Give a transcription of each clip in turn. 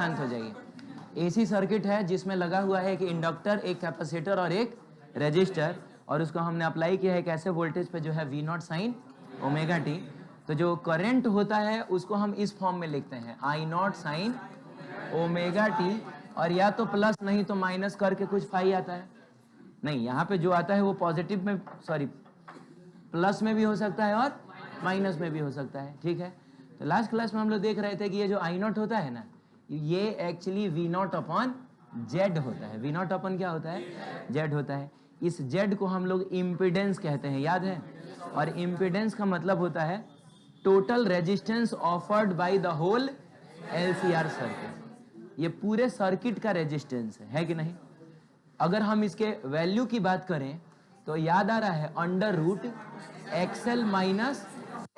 शांत हो जाइए। एसी सर्किट है जिसमें लगा हुआ है एक इंडक्टर, एक कैपेसिटर और एक रेजिस्टर, और उसको हमने अप्लाई किया है कैसे वोल्टेज पे, जो है V not sine omega T. तो जो करंट होता है उसको हम इस फॉर्म में लिखते हैं I not sine omega T, और या तो प्लस नहीं तो माइनस करके कुछ फाई आता है। नहीं, यहाँ पे जो आता है वो पॉजिटिव में, सॉरी प्लस में भी हो सकता है और माइनस में भी हो सकता है। ठीक है, तो लास्ट क्लास में हम लोग देख रहे थे कि ये जो आई नॉट होता है ना, ये actually V not upon Z होता है। वी नॉट अपॉन क्या होता है? जेड होता है। इस जेड को हम लोग इम्पीडेंस कहते हैं, याद है? और इम्पीडेंस का मतलब होता है total resistance offered by the whole LCR circuit. ये पूरे सर्किट का रेजिस्टेंस है कि नहीं? अगर हम इसके वैल्यू की बात करें तो याद आ रहा है under root XL minus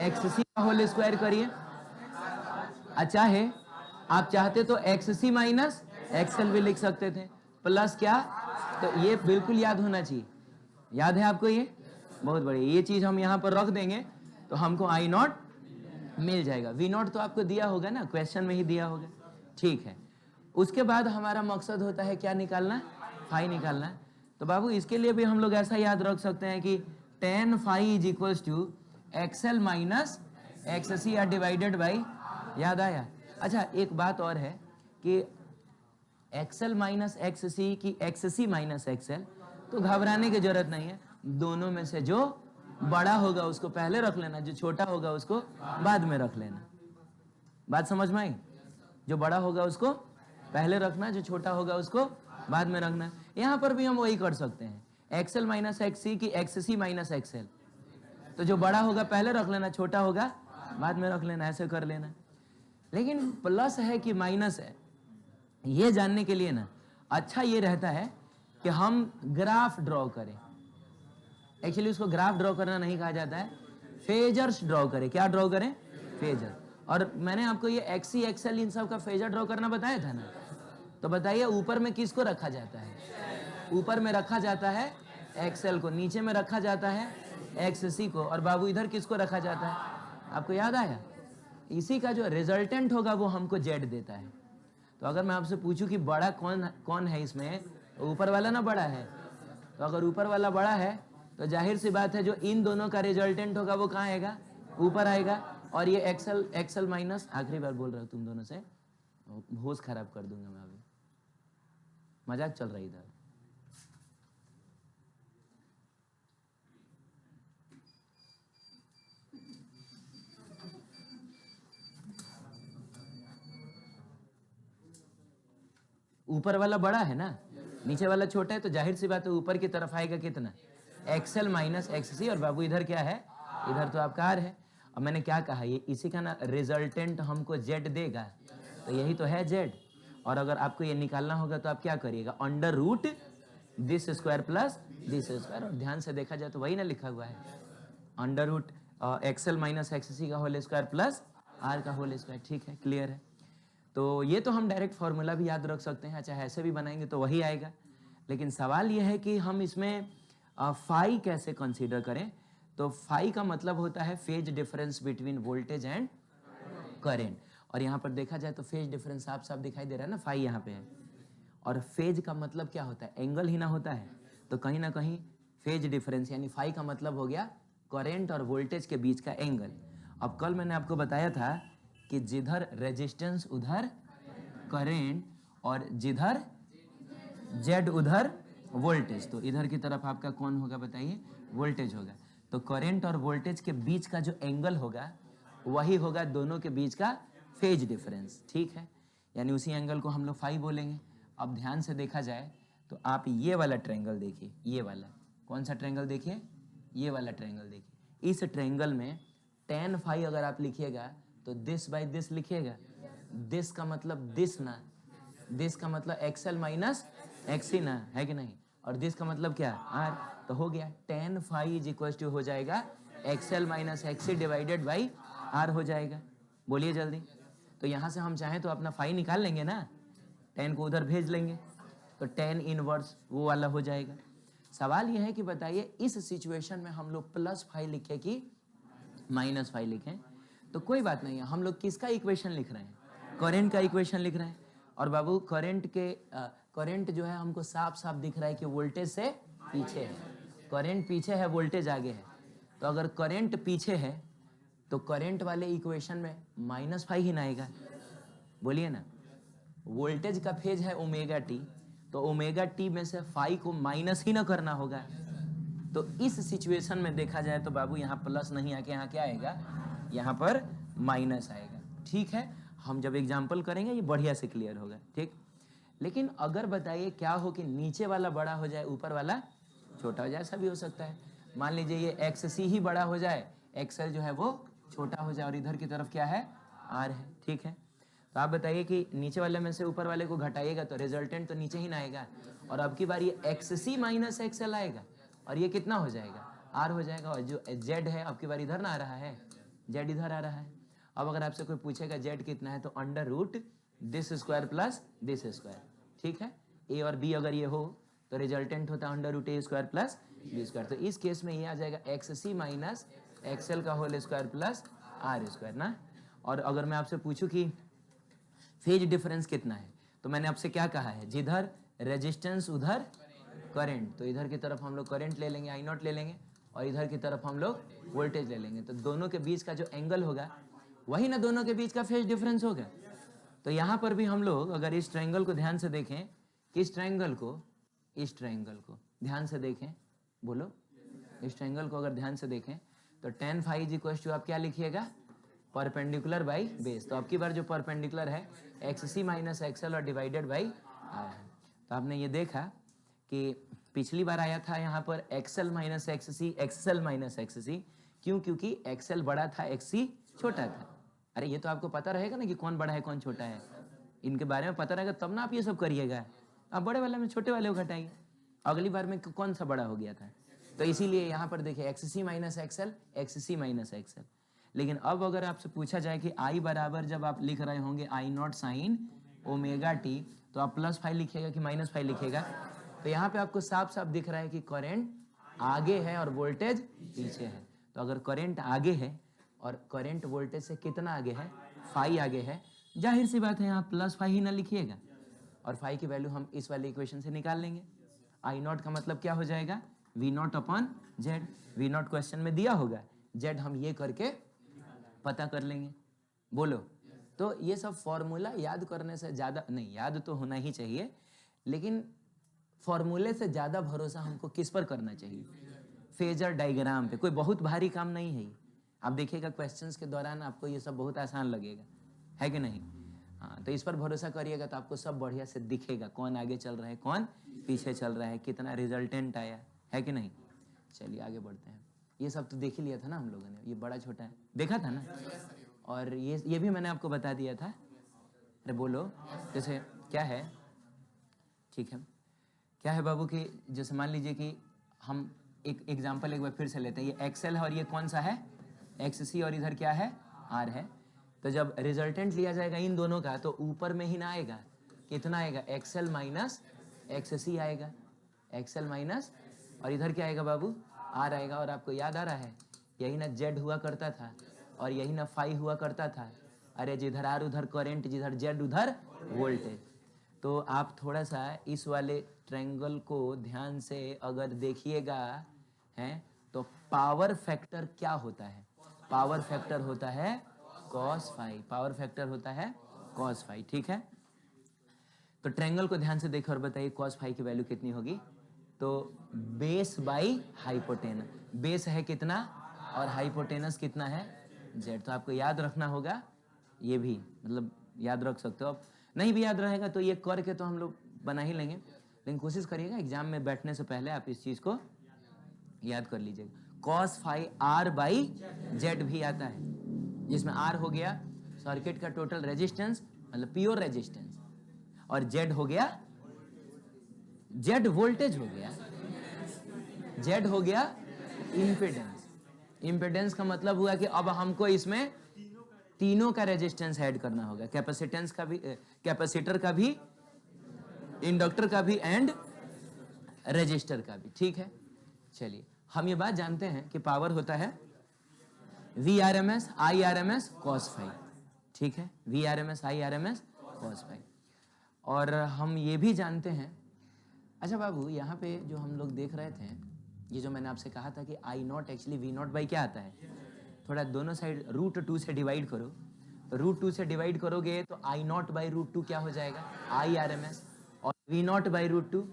XC का होल स्क्वायर करिए। अच्छा है, आप चाहते तो एक्ससी माइनस एक्सएल भी लिख सकते थे, प्लस क्या, तो ये बिल्कुल याद होना चाहिए। याद है आपको? ये बहुत बढ़िया, ये चीज हम यहाँ पर रख देंगे तो हमको आई नॉट मिल जाएगा। वी नॉट तो आपको दिया होगा ना, क्वेश्चन में ही दिया होगा। ठीक है, उसके बाद हमारा मकसद होता है क्या निकालना? फाई निकालना। तो बाबू इसके लिए भी हम लोग ऐसा याद रख सकते हैं कि tan phi is equal to XL minus XC R divided by, याद आया? अच्छा, एक बात और है कि एक्सएल माइनस एक्ससी की एक्ससी माइनस एक्सएल, तो घबराने की जरूरत नहीं है। दोनों में से जो बड़ा होगा उसको पहले रख लेना, जो छोटा होगा उसको बाद में रख लेना। बात समझ में आई? जो बड़ा होगा उसको पहले रखना, जो छोटा होगा उसको बाद में रखना। यहां पर भी हम वही कर सकते हैं, एक्सएल माइनस एक्ससी की एक्ससी माइनस एक्सएल, तो जो बड़ा होगा पहले रख लेना, छोटा होगा बाद में रख लेना, ऐसे कर लेना। लेकिन प्लस है कि माइनस है, ये जानने के लिए ना अच्छा ये रहता है कि हम ग्राफ ड्रॉ करें। एक्चुअली उसको ग्राफ ड्रॉ करना नहीं कहा जाता है, फेजर्स ड्रॉ करें। क्या ड्रॉ करें? फेजर। और मैंने आपको ये एक्सी एक्सएल इन सब का फेजर ड्रॉ करना बताया था ना, तो बताइए ऊपर में किसको रखा जाता है? ऊपर में रखा जाता है एक्सएल को, नीचे में रखा जाता है एक्ससी को, और बाबू इधर किसको रखा जाता है? आपको याद आया? इसी का जो रिजल्टेंट होगा वो हमको जेड देता है। तो अगर मैं आपसे पूछूं कि बड़ा कौन कौन है इसमें, तो ऊपर वाला ना बड़ा है। तो अगर ऊपर वाला बड़ा है तो जाहिर सी बात है जो इन दोनों का रिजल्टेंट होगा वो कहाँ आएगा? ऊपर आएगा। और ये एक्सएल एक्सएल माइनस, आखिरी बार बोल रहा हूँ तुम दोनों से, होश खराब कर दूंगा मैं अभी, मजाक चल रही इधर। ऊपर वाला बड़ा है ना, नीचे वाला छोटा है, तो जाहिर सी बात है ऊपर की तरफ आएगा कितना? XL minus एक्ससी। और बाबू इधर क्या है? इधर तो आपका आर है। अब मैंने क्या कहा, ये इसी का ना रिजल्टेंट हमको जेड देगा, तो यही तो है जेड। और अगर आपको ये निकालना होगा तो आप क्या करिएगा? Under root this square plus this square. और ध्यान से देखा जाए तो वही ना लिखा हुआ है, under root XL minus XC का होल स्क्वायर प्लस आर का होल स्क्वायर। ठीक है, क्लियर है? तो ये तो हम डायरेक्ट फार्मूला भी याद रख सकते हैं, चाहे ऐसे भी बनाएंगे तो वही आएगा। लेकिन सवाल ये है कि हम इसमें फाई कैसे कंसीडर करें। तो फाई का मतलब होता है phase difference between voltage and current. और यहाँ पर देखा जाए तो फेज डिफरेंस साफ साफ दिखाई दे रहा है ना, फाई यहाँ पे है। और फेज का मतलब क्या होता है? एंगल ही ना होता है। तो कहीं ना कहीं फेज डिफरेंस यानी फाई का मतलब हो गया करेंट और वोल्टेज के बीच का एंगल। अब कल मैंने आपको बताया था कि जिधर रेजिस्टेंस उधर करेंट, और जिधर जेड उधर वोल्टेज, तो इधर की तरफ आपका कौन होगा बताइए? वोल्टेज होगा। तो करंट और वोल्टेज के बीच का जो एंगल होगा वही होगा दोनों के बीच का फेज डिफरेंस। ठीक है, यानी उसी एंगल को हम लोग फाई बोलेंगे। अब ध्यान से देखा जाए तो आप ये वाला ट्रायंगल देखिए, ये वाला कौन सा ट्रायंगल देखिए? ये वाला ट्रायंगल देखिए। इस ट्रायंगल में tan फाई अगर आप लिखिएगा तो दिस बाय दिस लिखिएगा। दिस का मतलब दिस ना, दिस का मतलब एक्सएल माइनस एक्सी ना, है कि नहीं? और दिस का मतलब क्या? आर। तो हो गया tan phi is equal to हो जाएगा XL minus XC divided by R हो जाएगा। बोलिए जल्दी। तो यहां से हम चाहें तो अपना फाई निकाल लेंगे ना, tan को उधर भेज लेंगे तो tan इनवर्स वो वाला हो जाएगा। सवाल यह है कि बताइए इस सिचुएशन में हम लोग प्लस फाई लिखे कि माइनस फाई लिखें? तो कोई बात नहीं है, हम लोग किसका इक्वेशन लिख रहे हैं? करंट का इक्वेशन लिख रहे हैं। और बाबू करंट जो है हमको साफ साफ दिख रहा है कि वोल्टेज से पीछे है, करंट पीछे है वोल्टेज आगे है। तो अगर करंट पीछे है तो करंट वाले इक्वेशन में -5 ही ना आएगा, बोलिए ना। वोल्टेज का फेज है ओमेगा टी, तो ओमेगा टी में से फाई को माइनस ही ना करना होगा। तो इस सिचुएशन में देखा जाए तो बाबू यहाँ प्लस नहीं आके यहाँ क्या आएगा, यहाँ पर माइनस आएगा। ठीक है, हम जब एग्जाम्पल करेंगे ये बढ़िया से क्लियर होगा। ठीक, लेकिन अगर बताइए क्या हो कि नीचे वाला बड़ा हो जाए ऊपर वाला छोटा हो जाए, ऐसा भी हो सकता है। मान लीजिए ये एक्स सी ही बड़ा हो जाए, एक्सएल जो है वो छोटा हो जाए और इधर की तरफ क्या है, आर है। ठीक है, तो आप बताइए कि नीचे वाले में से ऊपर वाले को घटाइएगा तो रिजल्टेंट तो नीचे ही ना आएगा, और अब की बार ये एक्स सी माइनस एक्सएल आएगा और ये कितना हो जाएगा, आर हो जाएगा। और जो जेड है अब की बार इधर ना आ रहा है, जेड इधर आ रहा है। अब अगर आपसे कोई पूछेगा जेड कितना है तो under root this square plus this square. ठीक है, ए और बी अगर ये हो तो रिजल्टेंट होता है under root A square plus B square. तो इस केस में ये आ जाएगा एक्स सी माइनस एक्सएल का whole square plus R square ना। और अगर मैं आपसे पूछूं कि फेज डिफरेंस कितना है, तो मैंने आपसे क्या कहा है, जिधर रेजिस्टेंस उधर करंट, तो इधर की तरफ हम लोग करंट ले लेंगे, आई नॉट ले लेंगे, और इधर की तरफ हम लोग वोल्टेज ले लेंगे। तो दोनों के बीच का जो एंगल होगा वही ना दोनों के बीच का फेज डिफरेंस होगा। तो यहाँ पर भी हम लोग अगर इस ट्रायंगल को ध्यान से देखें, किस ट्रायंगल को, इस ट्रायंगल को ध्यान से देखें, बोलो, इस ट्रायंगल को अगर ध्यान से देखें तो tan phi is equal to आप क्या लिखिएगा, परपेंडिकुलर बाई बेस। तो आपकी बार जो परपेंडिकुलर है एक्स सी माइनस एक्सएल और डिवाइडेड बाई आर है। तो आपने ये देखा कि पिछली बार आया था यहाँ पर एक्सएल माइनस एक्स सी, एक्सएल माइनस एक्स सी, क्यों, क्योंकि एक्सएल बड़ा था एक्स सी छोटा था। अरे ये तो आपको पता रहेगा ना कि कौन बड़ा है कौन छोटा है, इनके बारे में पता रहेगा तब ना आप ये सब करिएगा। आप बड़े वाले में छोटे वाले को घटाइए, अगली बार में कौन सा बड़ा हो गया था। तो इसीलिए यहाँ पर देखिए x C minus XL, x C minus XL. लेकिन अब अगर आपसे पूछा जाए कि आई बराबर जब आप लिख रहे होंगे आई नॉट साइन ओमेगा टी, तो आप +5 लिखिएगा कि -5 लिखिएगा। तो यहाँ पे आपको साफ साफ दिख रहा है कि करंट आगे है और वोल्टेज पीछे है। तो अगर करंट आगे है और करंट वोल्टेज से कितना आगे है, फाई आगे है, जाहिर सी बात है यहाँ +5 ही ना लिखिएगा, और फाई की वैल्यू हम इस वाले इक्वेशन से निकाल लेंगे। आई नॉट का मतलब क्या हो जाएगा, V not upon Z. V not question में दिया होगा, जेड हम ये करके पता कर लेंगे, बोलो। तो ये सब फॉर्मूला याद करने से ज़्यादा नहीं, याद तो होना ही चाहिए, लेकिन फॉर्मूले से ज़्यादा भरोसा हमको किस पर करना चाहिए, फेजर डायग्राम पे। कोई बहुत भारी काम नहीं है। आप देखिएगा क्वेश्चंस के दौरान आपको ये सब बहुत आसान लगेगा, है कि नहीं। हाँ, तो इस पर भरोसा करिएगा तो आपको सब बढ़िया से दिखेगा, कौन आगे चल रहा है कौन पीछे चल रहा है, कितना रिजल्टेंट आया है कि नहीं। चलिए आगे बढ़ते हैं। ये सब तो देख ही लिया था ना हम लोगों ने, ये बड़ा छोटा है देखा था ना, और ये भी मैंने आपको बता दिया था। अरे बोलो, जैसे क्या है, ठीक है, क्या है बाबू कि जैसे मान लीजिए कि हम एक एग्जांपल एक बार फिर से लेते हैं। ये एक्सएल है और ये कौन सा है, एक्स सी, और इधर क्या है, आर है। तो जब रिजल्टेंट लिया जाएगा इन दोनों का तो ऊपर में ही ना आएगा, कितना आएगा, एक्सएल माइनस एक्स सी आएगा, एक्सएल माइनस, और इधर क्या आएगा बाबू, आर आएगा। और आपको याद आ रहा है यही ना जेड हुआ करता था और यही ना फाई हुआ करता था। अरे जिधर आर उधर करंट, जिधर जेड उधर वोल्टेज। तो आप थोड़ा सा इस वाले ट्रायंगल को ध्यान से अगर देखिएगा हैं तो पावर फैक्टर क्या होता है, पावर फैक्टर होता है cos फाई, पावर फैक्टर होता है cos फाई। ठीक है, तो ट्रायंगल को ध्यान से देखिए और बताइए cos फाई की वैल्यू कितनी होगी। तो बेस बाई हाइपोटेनस, बेस है कितना और हाइपोटेनस कितना है, जेड। तो आपको याद रखना होगा, ये भी मतलब याद रख सकते हो आप, नहीं भी याद रहेगा तो ये करके तो हम लोग बना ही लेंगे, लेकिन कोशिश करिएगा एग्जाम में बैठने से पहले आप इस चीज़ को याद कर लीजिएगा। cos phi R by Z भी आता है, जिसमें आर हो गया सर्किट का टोटल रेजिस्टेंस मतलब प्योर रेजिस्टेंस, और जेड हो गया, जेड वोल्टेज हो गया, जेड हो गया इम्पीडेंस। इम्पीडेंस का मतलब हुआ कि अब हमको इसमें तीनों का रेजिस्टेंस ऐड करना होगा, कैपेसिटेंस का भी, कैपेसिटर का भी, इंडक्टर का भी एंड रेजिस्टर का भी। ठीक है, चलिए हम ये बात जानते हैं कि पावर होता है V R M S I R M S cos phi. ठीक है, V R M S I R M S cos phi. और हम ये भी जानते हैं, अच्छा बाबू यहाँ पे जो हम लोग देख रहे थे, ये जो मैंने आपसे कहा था कि I not actually V not by क्या आता है, थोड़ा दोनों साइड √2 से डिवाइड करो, तो √2 से डिवाइड करोगे तो आई नॉट बाई √2 क्या हो जाएगा, आई आर एम एस, और V not by √2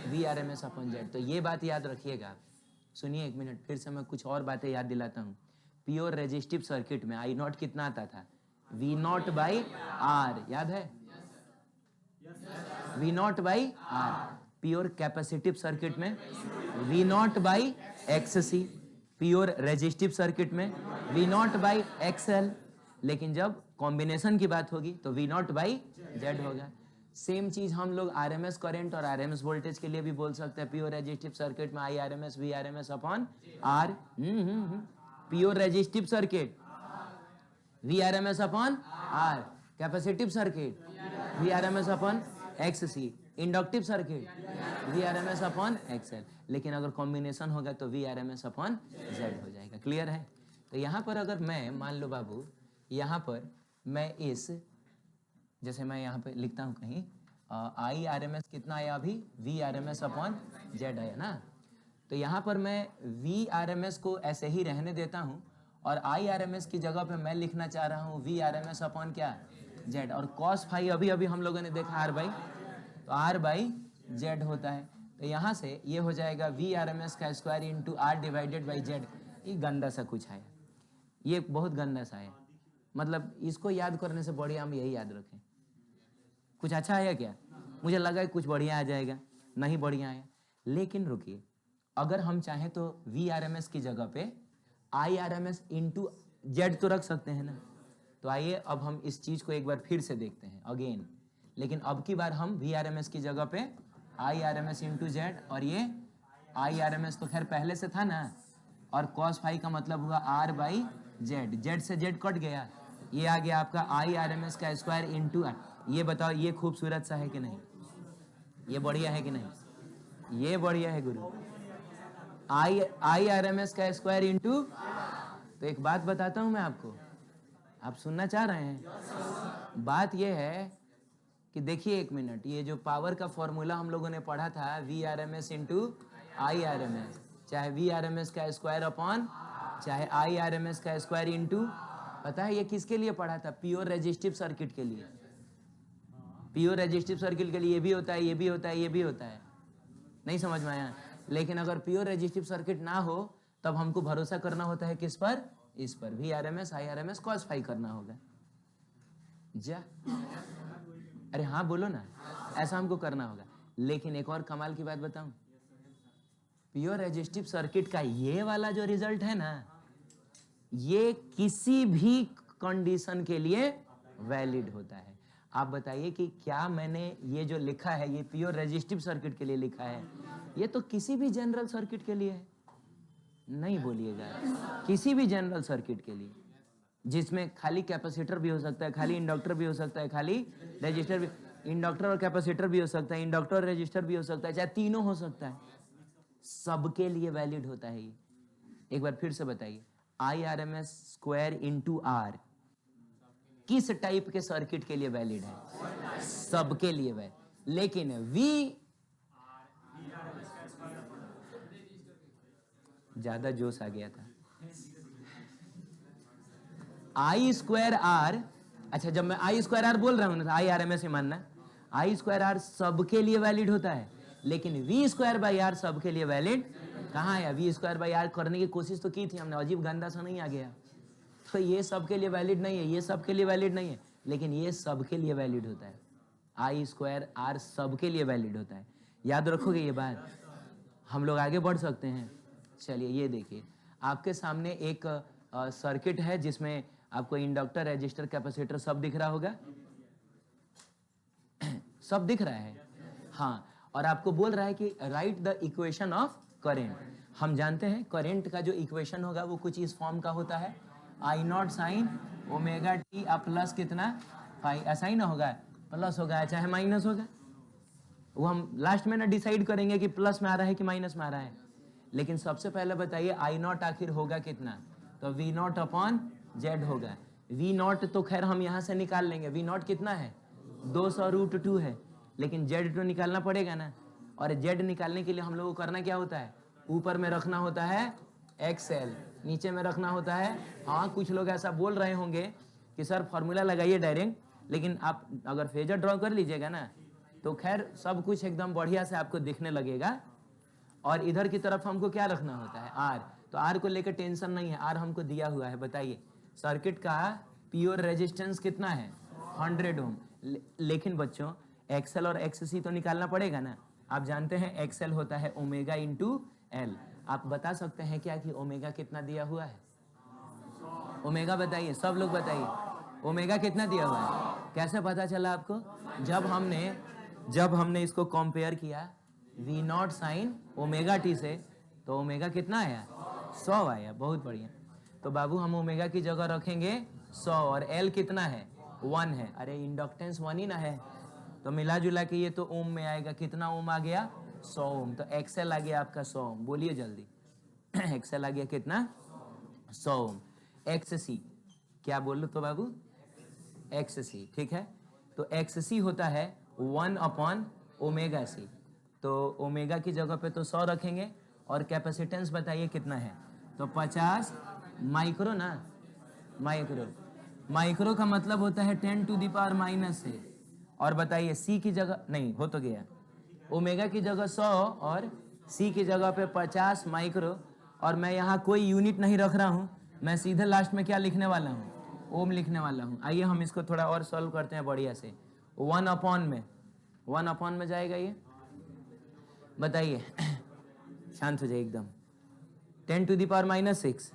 V R M S upon Z. तो ये बात याद रखिएगा। सुनिए एक मिनट, फिर से मैं कुछ और बातें याद दिलाता हूँ। प्योर रेजिस्टिव सर्किट में आई नॉट कितना आता था, वी नॉट बाई आर, याद है, V not by R. Pure capacitive circuit में V not by X C, pure resistive circuit में वी नॉट बाई एक्सएल, लेकिन जब कॉम्बिनेशन की बात होगी तो वी नॉट बाई जेड होगा। सेम चीज हम लोग आरएमएस करंट और आरएमएस वोल्टेज के लिए भी बोल सकते हैं। प्योर रेजिस्टिव सर्किट में I RMS V RMS upon R. Pure resistive circuit V RMS upon R, capacitive circuit V RMS upon X C, inductive circuit V RMS upon XL, लेकिन अगर combination होगा तो वी आरएमएस अपॉन जेड हो जाएगा। Clear है? तो यहाँ पर अगर मैं मान लो बाबू, यहाँ पर मैं इस, जैसे मैं यहाँ पे लिखता हूँ कहीं आई आर एम एस कितना आया अभी, V R M S upon Z आया ना, तो यहाँ पर मैं वी आर एम एस को ऐसे ही रहने देता हूँ और आई आर एम एस की जगह पे मैं लिखना चाह रहा हूँ V R M S upon क्या, जेड। और कॉस फाई अभी अभी हम लोगों ने देखा आर बाई, तो आर बाई जेड होता है। तो यहाँ से ये हो जाएगा वी आर एम एस का square into R divided by Z. ये गंदा सा कुछ है, ये बहुत गंदा सा है, मतलब इसको याद करने से बढ़िया हम यही याद रखें। कुछ अच्छा आया क्या? मुझे लगा कुछ बढ़िया आ जाएगा, नहीं बढ़िया आया। लेकिन रुकिए, अगर हम चाहें तो वी आर एम एस की जगह पे I R M S into Z तो रख सकते हैं ना। तो आइए अब हम इस चीज को एक बार फिर से देखते हैं अगेन, लेकिन अब की बार हम वी आर एम एस की जगह पे I R M S into Z, और ये आई आर एम एस तो खैर पहले से था ना, और कॉस फाई का मतलब हुआ आर बाई जेड, जेड से जेड कट गया, ये आ गया आपका आई आर एम एस का स्क्वायर इंटू आर। ये बताओ ये खूबसूरत सा है कि नहीं, ये बढ़िया है कि नहीं, ये बढ़िया है गुरु। आई आर एम एस का स्क्वायर इंटू, तो एक बात बताता हूं मैं आपको, आप सुनना चाह रहे हैं? बात ये है कि देखिए एक मिनट, ये जो पावर का फॉर्मूला हम लोगों ने पढ़ा था V R M S into I R M S, चाहे वी आर एम एस का स्क्वायर अपॉन चाहे आई आर एम एस का स्क्वायर इंटू, पता है ये किसके लिए पढ़ा था? प्योर रेजिस्टिव सर्किट के लिए। प्योर रेजिस्टिव सर्किट के लिए ये भी होता है, ये भी होता है, ये भी होता है, नहीं समझ में आया? लेकिन अगर प्योर रेजिस्टिव सर्किट ना हो तब हमको भरोसा करना होता है किस पर? इस पर, V R M S I R M S cos phi करना होगा। जा, अरे हाँ बोलो ना, ऐसा हमको करना होगा। लेकिन एक और कमाल की बात बताऊं, प्योर रेजिस्टिव सर्किट का ये वाला जो रिजल्ट है ना, ये किसी भी कंडीशन के लिए वैलिड होता है। आप बताइए कि क्या मैंने ये जो लिखा है ये प्योर रेजिस्टिव सर्किट के लिए लिखा है? ये तो किसी भी जनरल सर्किट के लिए है, नहीं बोलिएगा, किसी भी जनरल सर्किट के लिए, जिसमें खाली कैपेसिटर भी हो सकता है, खाली इंडक्टर भी हो सकता है, खाली रेजिस्टर भी, इंडक्टर और कैपेसिटर भी हो सकता है, इंडक्टर और रेजिस्टर भी हो सकता है, चाहे तीनों हो सकता है, सबके लिए वैलिड होता है ये। एक बार फिर से बताइए, I R M S square into R किस टाइप के सर्किट के लिए वैलिड है? सबके लिए वैलिड। लेकिन वी, ज्यादा जोश आ गया था, आई स्क्वायर आर, अच्छा जब मैं आई स्क्वायर आर बोल रहा हूं ना, आई आर एम एस में मानना, आई स्क्वायर आर सबके लिए वैलिड होता है, लेकिन वी स्क्वायर बाई आर सबके लिए वैलिड कहाँ है? वी स्क्वायर बाई आर करने की कोशिश तो की थी हमने, अजीब गंदा सा नहीं आ गया? तो ये सबके लिए वैलिड नहीं है, ये सबके लिए वैलिड नहीं है, लेकिन ये सबके लिए वैलिड होता है। आई स्क्वायर आर सबके लिए वैलिड होता है, याद रखोगे ये बात? हम लोग आगे बढ़ सकते हैं। चलिए ये देखिए, आपके सामने एक सर्किट है जिसमें आपको इंडक्टर रेजिस्टर कैपेसिटर सब दिख रहा होगा, सब दिख रहा है, हाँ, और आपको बोल रहा है कि right the equation of current. हम जानते हैं करेंट का जो इक्वेशन होगा वो कुछ इस फॉर्म का होता है, I not sine omega T plus कितना फाई, ऐसा ही ना होगा, प्लस होगा चाहे माइनस होगा, वो हम लास्ट में ना डिसाइड करेंगे कि प्लस में आ रहा है कि माइनस में आ रहा है। लेकिन सबसे पहले बताइए आई नॉट आखिर होगा कितना? तो वी नॉट अपॉन जेड होगा। वी नॉट तो खैर हम यहां से निकाल लेंगे, वी नॉट कितना है? 200√2 है, लेकिन Z2 निकालना पड़ेगा ना, और Z निकालने के लिए हम लोग को करना क्या होता है, ऊपर में रखना होता है XL, नीचे में रखना होता है। हाँ, कुछ लोग ऐसा बोल रहे होंगे कि सर फॉर्मूला लगाइए डायरेक्ट, लेकिन आप अगर फेजर ड्रॉ कर लीजिएगा ना तो खैर सब कुछ एकदम बढ़िया से आपको दिखने लगेगा। और इधर की तरफ हमको क्या रखना होता है, R। तो R को लेकर टेंशन नहीं है, R हमको दिया हुआ है। बताइए सर्किट का प्योर रेजिस्टेंस कितना है, 100 ओम। लेकिन बच्चों XL और XC तो निकालना पड़ेगा ना। आप जानते हैं XL होता है ओमेगा इंटू L। आप बता सकते हैं क्या कि ओमेगा कितना दिया हुआ है, ओमेगा बताइए, सब लोग बताइए, ओमेगा कितना दिया हुआ है। कैसे पता चला आपको, जब हमने इसको कंपेयर किया V0 साइन ओमेगा टी से, तो ओमेगा कितना आया, 100 आया। बहुत बढ़िया। तो बाबू हम ओमेगा की जगह रखेंगे 100, और L कितना है, 1 है। अरे इंडक्टेंस 1 ही ना है, तो मिला जुला के ये तो ओम में आएगा। कितना ओम आ गया, 100 ओम। तो XL आ गया आपका 100 ओम। बोलिए जल्दी XL आ गया कितना, 100 ओम। XC क्या बोल लो तो बाबू, XC, ठीक है। तो XC होता है 1/ओमेगा C। तो ओमेगा की जगह पे तो 100 रखेंगे, और कैपेसिटेंस बताइए कितना है, तो 50 माइक्रो ना, माइक्रो का मतलब होता है 10⁻⁻⁻⁻। और बताइए C की जगह, नहीं हो तो गया, ओमेगा की जगह 100 और C की जगह पे 50 माइक्रो। और मैं यहाँ कोई यूनिट नहीं रख रहा हूँ, मैं सीधे लास्ट में क्या लिखने वाला हूँ, ओम लिखने वाला हूँ। आइए हम इसको थोड़ा और सॉल्व करते हैं बढ़िया से। 1 में जाएगा ये, बताइए शांत हो जाए एकदम। 10⁻⁻⁶,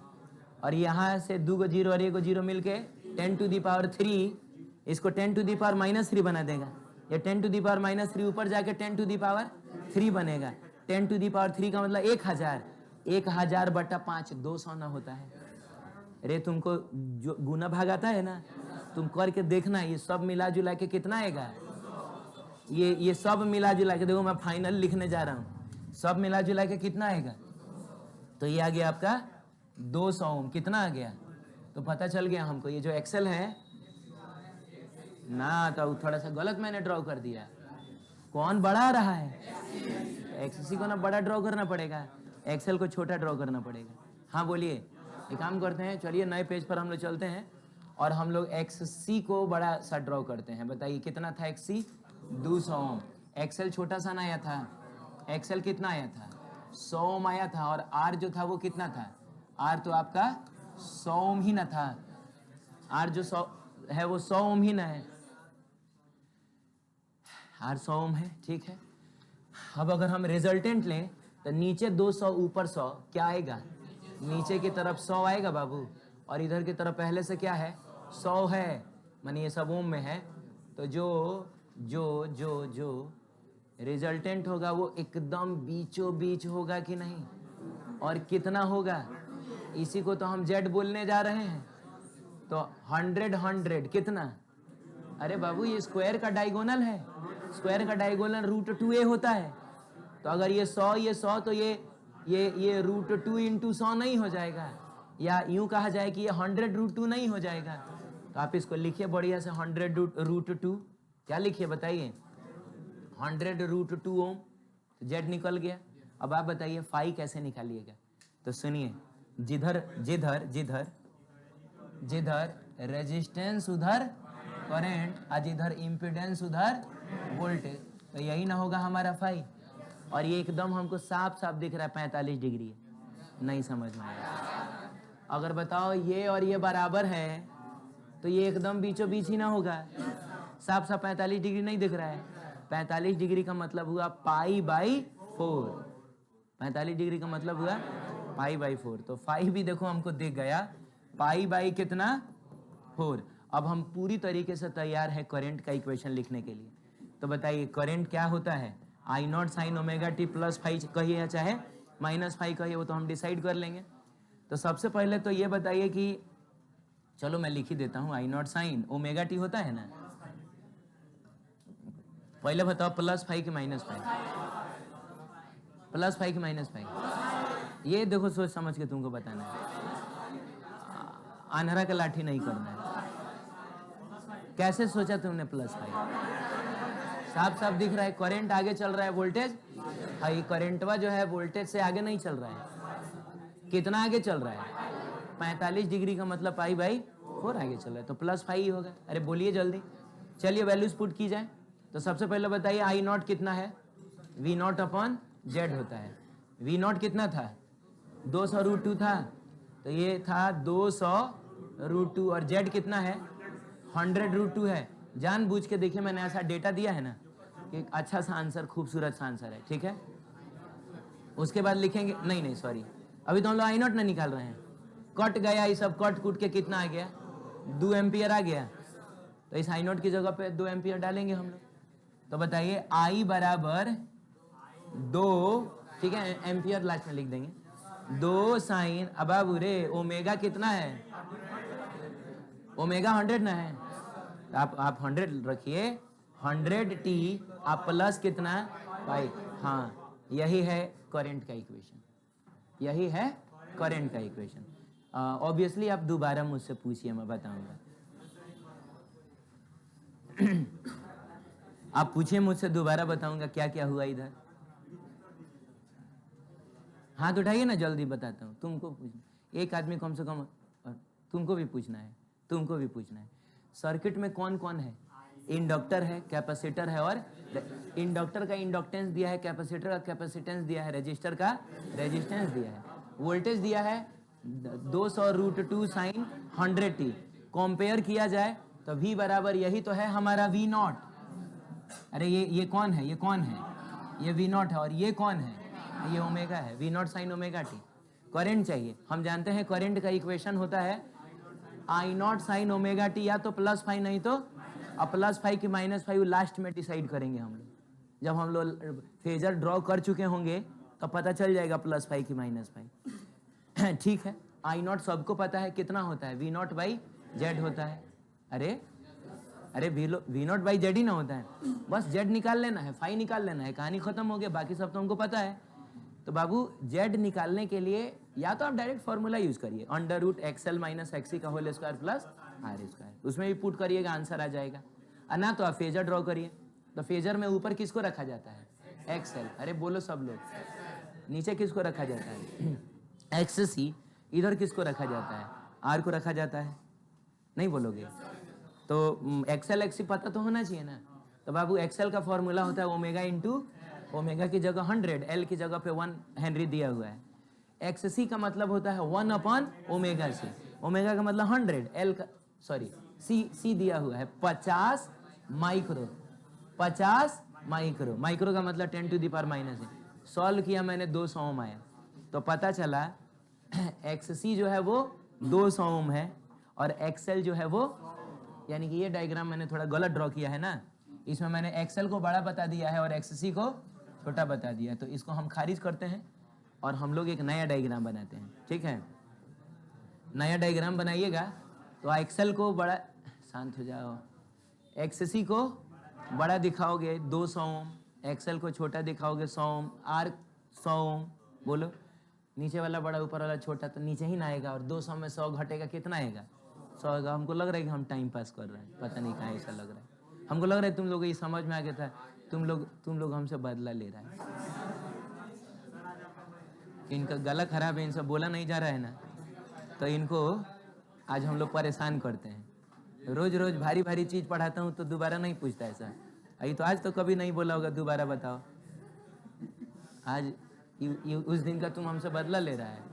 और यहाँ से 2 जीरो और 1 जीरो मिलके 10⁻3, इसको 10⁻³ बना देगा। या 10⁻³ ऊपर जाके 10⁻³ बनेगा। 10⁻³ का मतलब 1000, 1000/5 200 ना होता है। अरे तुमको जो गुना भाग आता है ना, तुम करके देखना, ये सब मिला जुला के कितना आएगा, ये सब मिला जुला के देखो, मैं फाइनल लिखने जा रहा हूँ, सब मिला जुला के कितना आएगा, तो ये आ गया आपका 200 ओम। कितना आ गया, तो पता चल गया हमको ये जो XL है ना, तो थोड़ा सा गलत मैंने ड्रॉ कर दिया। कौन बड़ा आ रहा है, XC को ना बड़ा ड्रॉ करना पड़ेगा, XL को छोटा ड्रॉ करना पड़ेगा। हाँ बोलिए, एक काम करते हैं, चलिए नए पेज पर हम लोग चलते हैं, और हम लोग XC को बड़ा सा ड्रॉ करते हैं। बताइए कितना था XC, 200 ओम। XL छोटा सा ना आया था, XL कितना आया था, 100 ओम आया था। और R जो था वो कितना था, R तो आपका 100 ओम ही ना था, R जो 100 है वो 100 ओम ही ना है, R 100 ओम है, ठीक है। अब अगर हम रिजल्टेंट लें तो नीचे 200 ऊपर 100 क्या आएगा, नीचे की तरफ 100 आएगा बाबू, और इधर की तरफ पहले से क्या है, 100 है, माने ये सब ओम में है। तो जो रिजल्टेंट होगा वो एकदम बीचों बीच होगा कि नहीं, और कितना होगा, इसी को तो हम Z बोलने जा रहे हैं। तो 100 कितना, अरे बाबू ये स्क्वायर का डायगोनल है, स्क्वायर का डायगोनल √2a होता है। तो अगर ये 100 ये 100, तो ये √2 × 100 नहीं हो जाएगा, या यूं कहा जाए कि ये 100√2 नहीं हो जाएगा। तो आप इसको लिखिए बढ़िया से, 100√2 क्या लिखिए बताइए, 100√2 ओम। तो Z निकल गया। अब आप बताइए फाई कैसे निकालिएगा, तो सुनिए, जिधर रेजिस्टेंस उधर करंट, और जिधर इम्पीडेंस उधर वोल्टेज, तो यही ना होगा हमारा फाई। और ये एकदम हमको साफ साफ दिख रहा है 45 डिग्री है, नहीं समझ में आया। अगर बताओ ये और ये बराबर है, तो ये एकदम बीचों बीच ही ना होगा, साफ साफ 45 डिग्री नहीं दिख रहा है। 45 डिग्री का मतलब हुआ π/4, 45 डिग्री का मतलब हुआ π/4। तो 5 भी देखो हमको दिख गया, π/ कितना, 4। अब हम पूरी तरीके से तैयार है करंट का इक्वेशन लिखने के लिए। तो बताइए करंट क्या होता है, I0 sin ω/t +5 कहिए या चाहे -5 कहिए, वो तो हम डिसाइड कर लेंगे। तो सबसे पहले तो ये बताइए कि, चलो मैं लिख ही देता हूँ, I0 sin ω/t होता है ना, पहले बताओ +5 कि -5, +5 कि -5, ये देखो सोच समझ के तुमको बताना है, आंधरा का लाठी नहीं करना है। कैसे सोचा तुमने +5, साफ साफ दिख रहा है, करंट आगे चल रहा है, वोल्टेज हाँ, ये करंटवा जो है वोल्टेज से आगे नहीं चल रहा है। कितना आगे चल रहा है? 45 डिग्री का मतलब पाई बाई 4 आगे चल रहा है, तो प्लस 5 ही होगा। अरे बोलिए जल्दी, चलिए वैल्यूज पुट की जाए। तो सबसे पहले बताइए आई नॉट कितना है? वी नॉट अपॉन जेड होता है। वी नॉट कितना था? 200√2 था, तो ये था 200√2, और जेड कितना है? 100√2 है। जानबूझ के देखिए मैंने ऐसा डेटा दिया है ना कि एक अच्छा सा आंसर, खूबसूरत सा आंसर है, ठीक है। उसके बाद लिखेंगे, नहीं सॉरी, अभी तो हम लोग आई नॉट ना निकाल रहे हैं, कट गया ये सब, कट कूट के कितना आ गया? 2 एम्पियर आ गया। तो इस आई नॉट की जगह पे 2 एम्पियर डालेंगे हम लोग। तो बताइए आई बराबर 2, ठीक है, एम्पियर लास्ट में लिख देंगे, 2 साइन, अब बाबू रे ओमेगा कितना है? ओमेगा 100 ना है, तो आप 100 रखिए, 100t आप प्लस कितना पाई। हाँ, यही है करंट का इक्वेशन, यही है करंट का इक्वेशन। ऑब्वियसली आप दोबारा मुझसे पूछिए, मैं बताऊंगा। आप पूछिए मुझसे, दोबारा बताऊंगा क्या क्या हुआ इधर। हाथ उठाइए ना, जल्दी बताता हूँ। तुमको पूछना, एक आदमी कम से कम, और तुमको भी पूछना है, तुमको भी पूछना है। सर्किट में कौन कौन है? इंडक्टर है, कैपेसिटर है, और इंडक्टर का इंडक्टेंस दिया है, कैपेसिटर का कैपेसिटेंस दिया है, रेजिस्टर का रेजिस्टेंस दिया है, वोल्टेज दिया है 200√2 साइन 100t। कंपेयर किया जाए तो V बराबर यही तो है हमारा V नॉट। अरे ये कौन है? ये कौन है? ये V नॉट है, और ये कौन है? ये ओमेगा है, V not sine omega T. Current चाहिए, हम जानते हैं करंट का इक्वेशन होता है I not sine omega T, या तो +5 नहीं तो +5 की -5 लास्ट में डिसाइड करेंगे हम लोग। जब हम लोग फेजर ड्रॉ कर चुके होंगे तो पता चल जाएगा +5 की -5। ठीक है, आई नॉट सबको पता है कितना होता है? V नॉट बाई जेड होता है। अरे V नॉट बाई जेड ही ना होता है, बस जेड निकाल लेना है, फाई निकाल लेना है, कहानी खत्म हो गया, बाकी सब तो हमको पता है। तो बाबू जेड निकालने के लिए या तो आप डायरेक्ट फॉर्मूला यूज करिए, √XL - XC का होल स्क्वायर प्लस R², उसमें भी पुट करिएगा, आंसर आ जाएगा। ना तो आप फेजर ड्रॉ करिए, तो फेजर में ऊपर किसको रखा जाता है? XL। अरे बोलो सब लोग, नीचे किसको रखा जाता है? XC। इधर किसको रखा जाता है? R को रखा जाता है, नहीं बोलोगे? तो XL XC पता तो होना चाहिए ना। तो बाबू XL का फॉर्मूला होता है ओमेगा इंटू, ओमेगा की जगह 100, L की जगह पे 1 हेनरी दिया हुआ है। XC का मतलब होता है 1 अपॉन ओमेगा C, ओमेगा का मतलब 100, L का सॉरी C दिया हुआ है 50 माइक्रो, 50 माइक्रो, माइक्रो का मतलब 10⁻⁻⁻। सॉल्व किया मैंने, 200 ओम आया, तो पता चला XC जो है वो 200 ओम है, और XL जो है वो, यानी कि ये डायग्राम मैंने थोड़ा गलत ड्रॉ किया है ना, इसमें मैंने XL को बड़ा बता दिया है और XC को छोटा बता दिया, तो इसको हम खारिज करते हैं और हम लोग एक नया डायग्राम बनाते हैं, ठीक है। नया डायग्राम बनाइएगा तो XL को बड़ा, शांत हो जाओ, XC को बड़ा दिखाओगे 200 ओम, XL को छोटा दिखाओगे 100 ओम, R 100 ओम, बोलो नीचे वाला बड़ा ऊपर वाला छोटा, तो नीचे ही ना आएगा, और 200 में 100 घटेगा, कितना आएगा? 100 आएगा। हमको लग रहा है कि हम टाइम पास कर रहे हैं, पता नहीं कहाँ ऐसा लग रहा है, हमको लग रहा है तुम लोग ये समझ में आ गया था, तुम लोग हमसे बदला ले रहा है, इनका गला खराब है, इनसे बोला नहीं जा रहा है ना, तो इनको आज हम लोग परेशान करते हैं। रोज रोज भारी भारी चीज पढ़ाता हूँ तो दोबारा नहीं पूछता है सर, अभी तो आज तो कभी नहीं बोला होगा दोबारा बताओ, आज उस दिन का तुम हमसे बदला ले रहा है।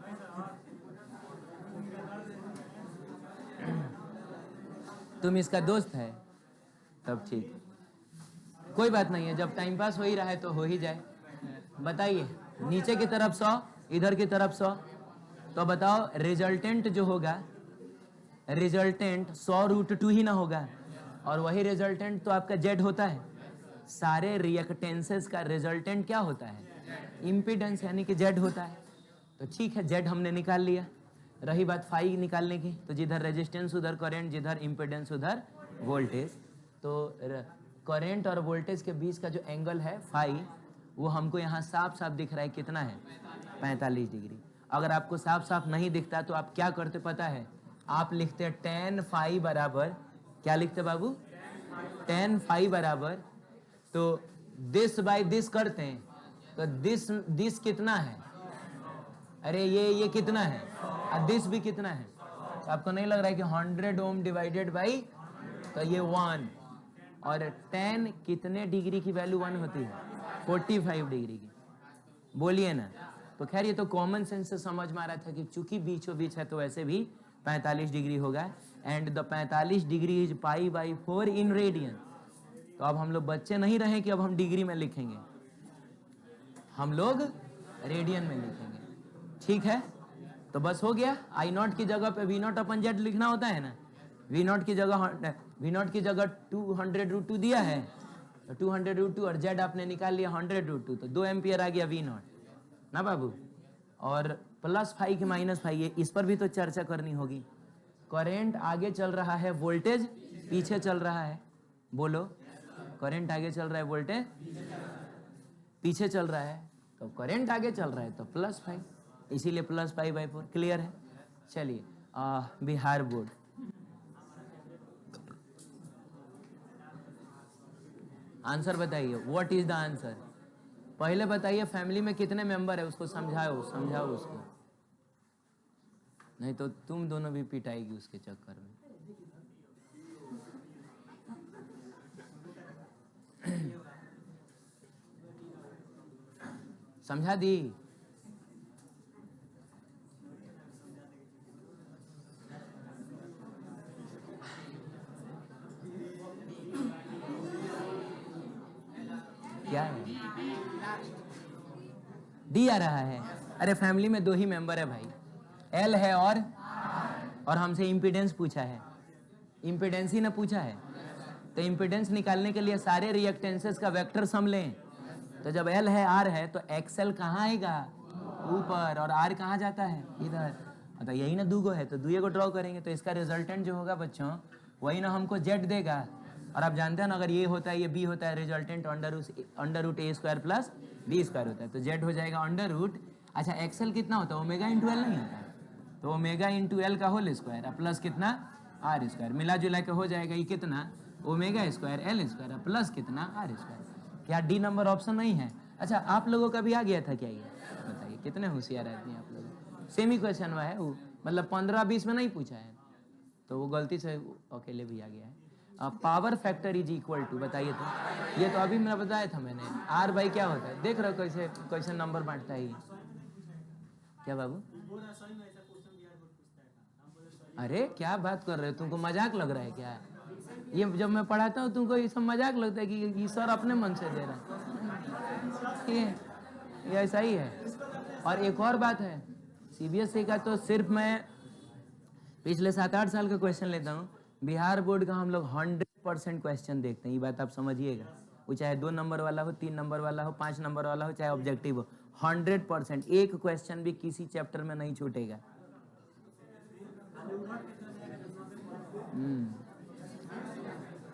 तुम इसका दोस्त है, तब ठीक, कोई बात नहीं है, जब टाइम पास हो ही रहा है तो हो ही जाए। बताइए, नीचे की तरफ 100, इधर की तरफ 100, तो बताओ रिजल्टेंट जो होगा, रिजल्टेंट 100√2 ही ना होगा, और वही रिजल्टेंट तो आपका जेड होता है। सारे रिएक्टेंसेस का रिजल्टेंट क्या होता है? इम्पीडेंस, यानी कि जेड होता है। तो ठीक है, जेड हमने निकाल लिया। रही बात फाई निकालने की, तो जिधर रेजिस्टेंस उधर करंट, जिधर इम्पीडेंस उधर वोल्टेज, तो करंट और वोल्टेज के बीच का जो एंगल है फाई, वो हमको यहाँ साफ साफ दिख रहा है, कितना है? 45 डिग्री। अगर आपको साफ साफ नहीं दिखता तो आप क्या करते पता है? आप लिखते tan फाई बराबर, क्या लिखते बाबू? tan फाई बराबर तो दिस बाय दिस करते हैं तो दिस कितना है, अरे ये कितना है, और दिस भी कितना है। तो आपको नहीं लग रहा है कि 100 ओम डिवाइडेड बाई, तो ये 1, और 10 कितने डिग्री की वैल्यू 1 होती है, 45 डिग्री की, बोलिए ना। तो खैर ये तो कॉमन सेंस से समझ में आ रहा था कि चूंकि बीचों बीच है तो वैसे भी 45 डिग्री होगा, and the 45 degree is π/4 in radian. तो अब हम लोग बच्चे नहीं रहे कि अब हम डिग्री में लिखेंगे, हम लोग रेडियन में लिखेंगे, ठीक है। तो बस हो गया, आई नॉट की जगह पे वी नॉट अपन जेड लिखना होता है ना, वी नॉट की जगह 200√2 दिया है, तो 200√2 और जेड आपने निकाल लिया 100√2, तो 2 एम्पियर आ गया वी नॉट ना बाबू। और +5 के -5, ये इस पर भी तो चर्चा करनी होगी। करंट आगे चल रहा है, वोल्टेज पीछे चल रहा है, बोलो। करंट आगे चल रहा है, वोल्टेज पीछे चल रहा है, तो करंट आगे चल रहा है तो +5, इसीलिए +π/4, क्लियर है। चलिए बिहार बोर्ड, आंसर बताइए, व्हाट इज द आंसर। पहले बताइए फैमिली में कितने मेंबर है, उसको समझाओ उसको, नहीं तो तुम दोनों भी पिटाएगी उसके चक्कर में। समझा दी। क्या है, डी आ रहा है। अरे फैमिली में 2 ही मेंबर है भाई, एल है और हमसे इम्पीडेंस पूछा है, इम्पीडेंस ही ना पूछा है, तो इम्पीडेंस निकालने के लिए सारे रिएक्टेंसेस का वेक्टर सम लें। तो जब एल है आर है तो एक्सएल कहाँ आएगा, ऊपर, और आर कहाँ जाता है, इधर। तो यही ना दूगो है, तो दुए को ड्रॉ करेंगे, तो इसका रिजल्टेंट जो होगा बच्चों वही ना हमको जेड देगा। और आप जानते हैं ना, अगर ये होता है ये बी होता है, रिजल्टेंट √a² + b² होता है, तो जेड हो जाएगा √। अच्छा एक्सएल कितना होता है, ओमेगा इंटू एल नहीं होता है, तो ओमेगा इंटू एल का होल स्क्वायर प्लस कितना r², मिला जुला के हो जाएगा ये कितना, ओमेगा² l² प्लस कितना r²। क्या डी नंबर ऑप्शन नहीं है? अच्छा आप लोगों का भी आ गया था क्या ये, बताइए कितने होशियार आदमी आप लोग। सेमी क्वेश्चन हुआ है वो, मतलब 15-20 में नहीं पूछा है, तो वो गलती से अकेले भी आ गया है। Power factor is equal to, बताइए तो, ये तो अभी मैं बताया था मैंने, आर बाई क्या होता है, देख रहे हो कैसे क्वेश्चन नंबर बांटता है ये। क्या बाबू, अरे क्या बात कर रहे हो, तुमको मजाक लग रहा है क्या? ये जब मैं पढ़ाता हूँ तुमको ये सब मजाक लगता है कि ये सर अपने मन से दे रहा है, ये ऐसा ही है। और एक और बात है, सीबीएसई का तो सिर्फ मैं पिछले 7-8 साल का क्वेश्चन लेता हूँ, बिहार बोर्ड का हम लोग 100% क्वेश्चन देखते हैं, ये बात आप समझिएगा। वो चाहे 2 नंबर वाला हो, 3 नंबर वाला हो, 5 नंबर वाला हो, चाहे ऑब्जेक्टिव हो, 100%, एक क्वेश्चन भी किसी चैप्टर में नहीं छूटेगा।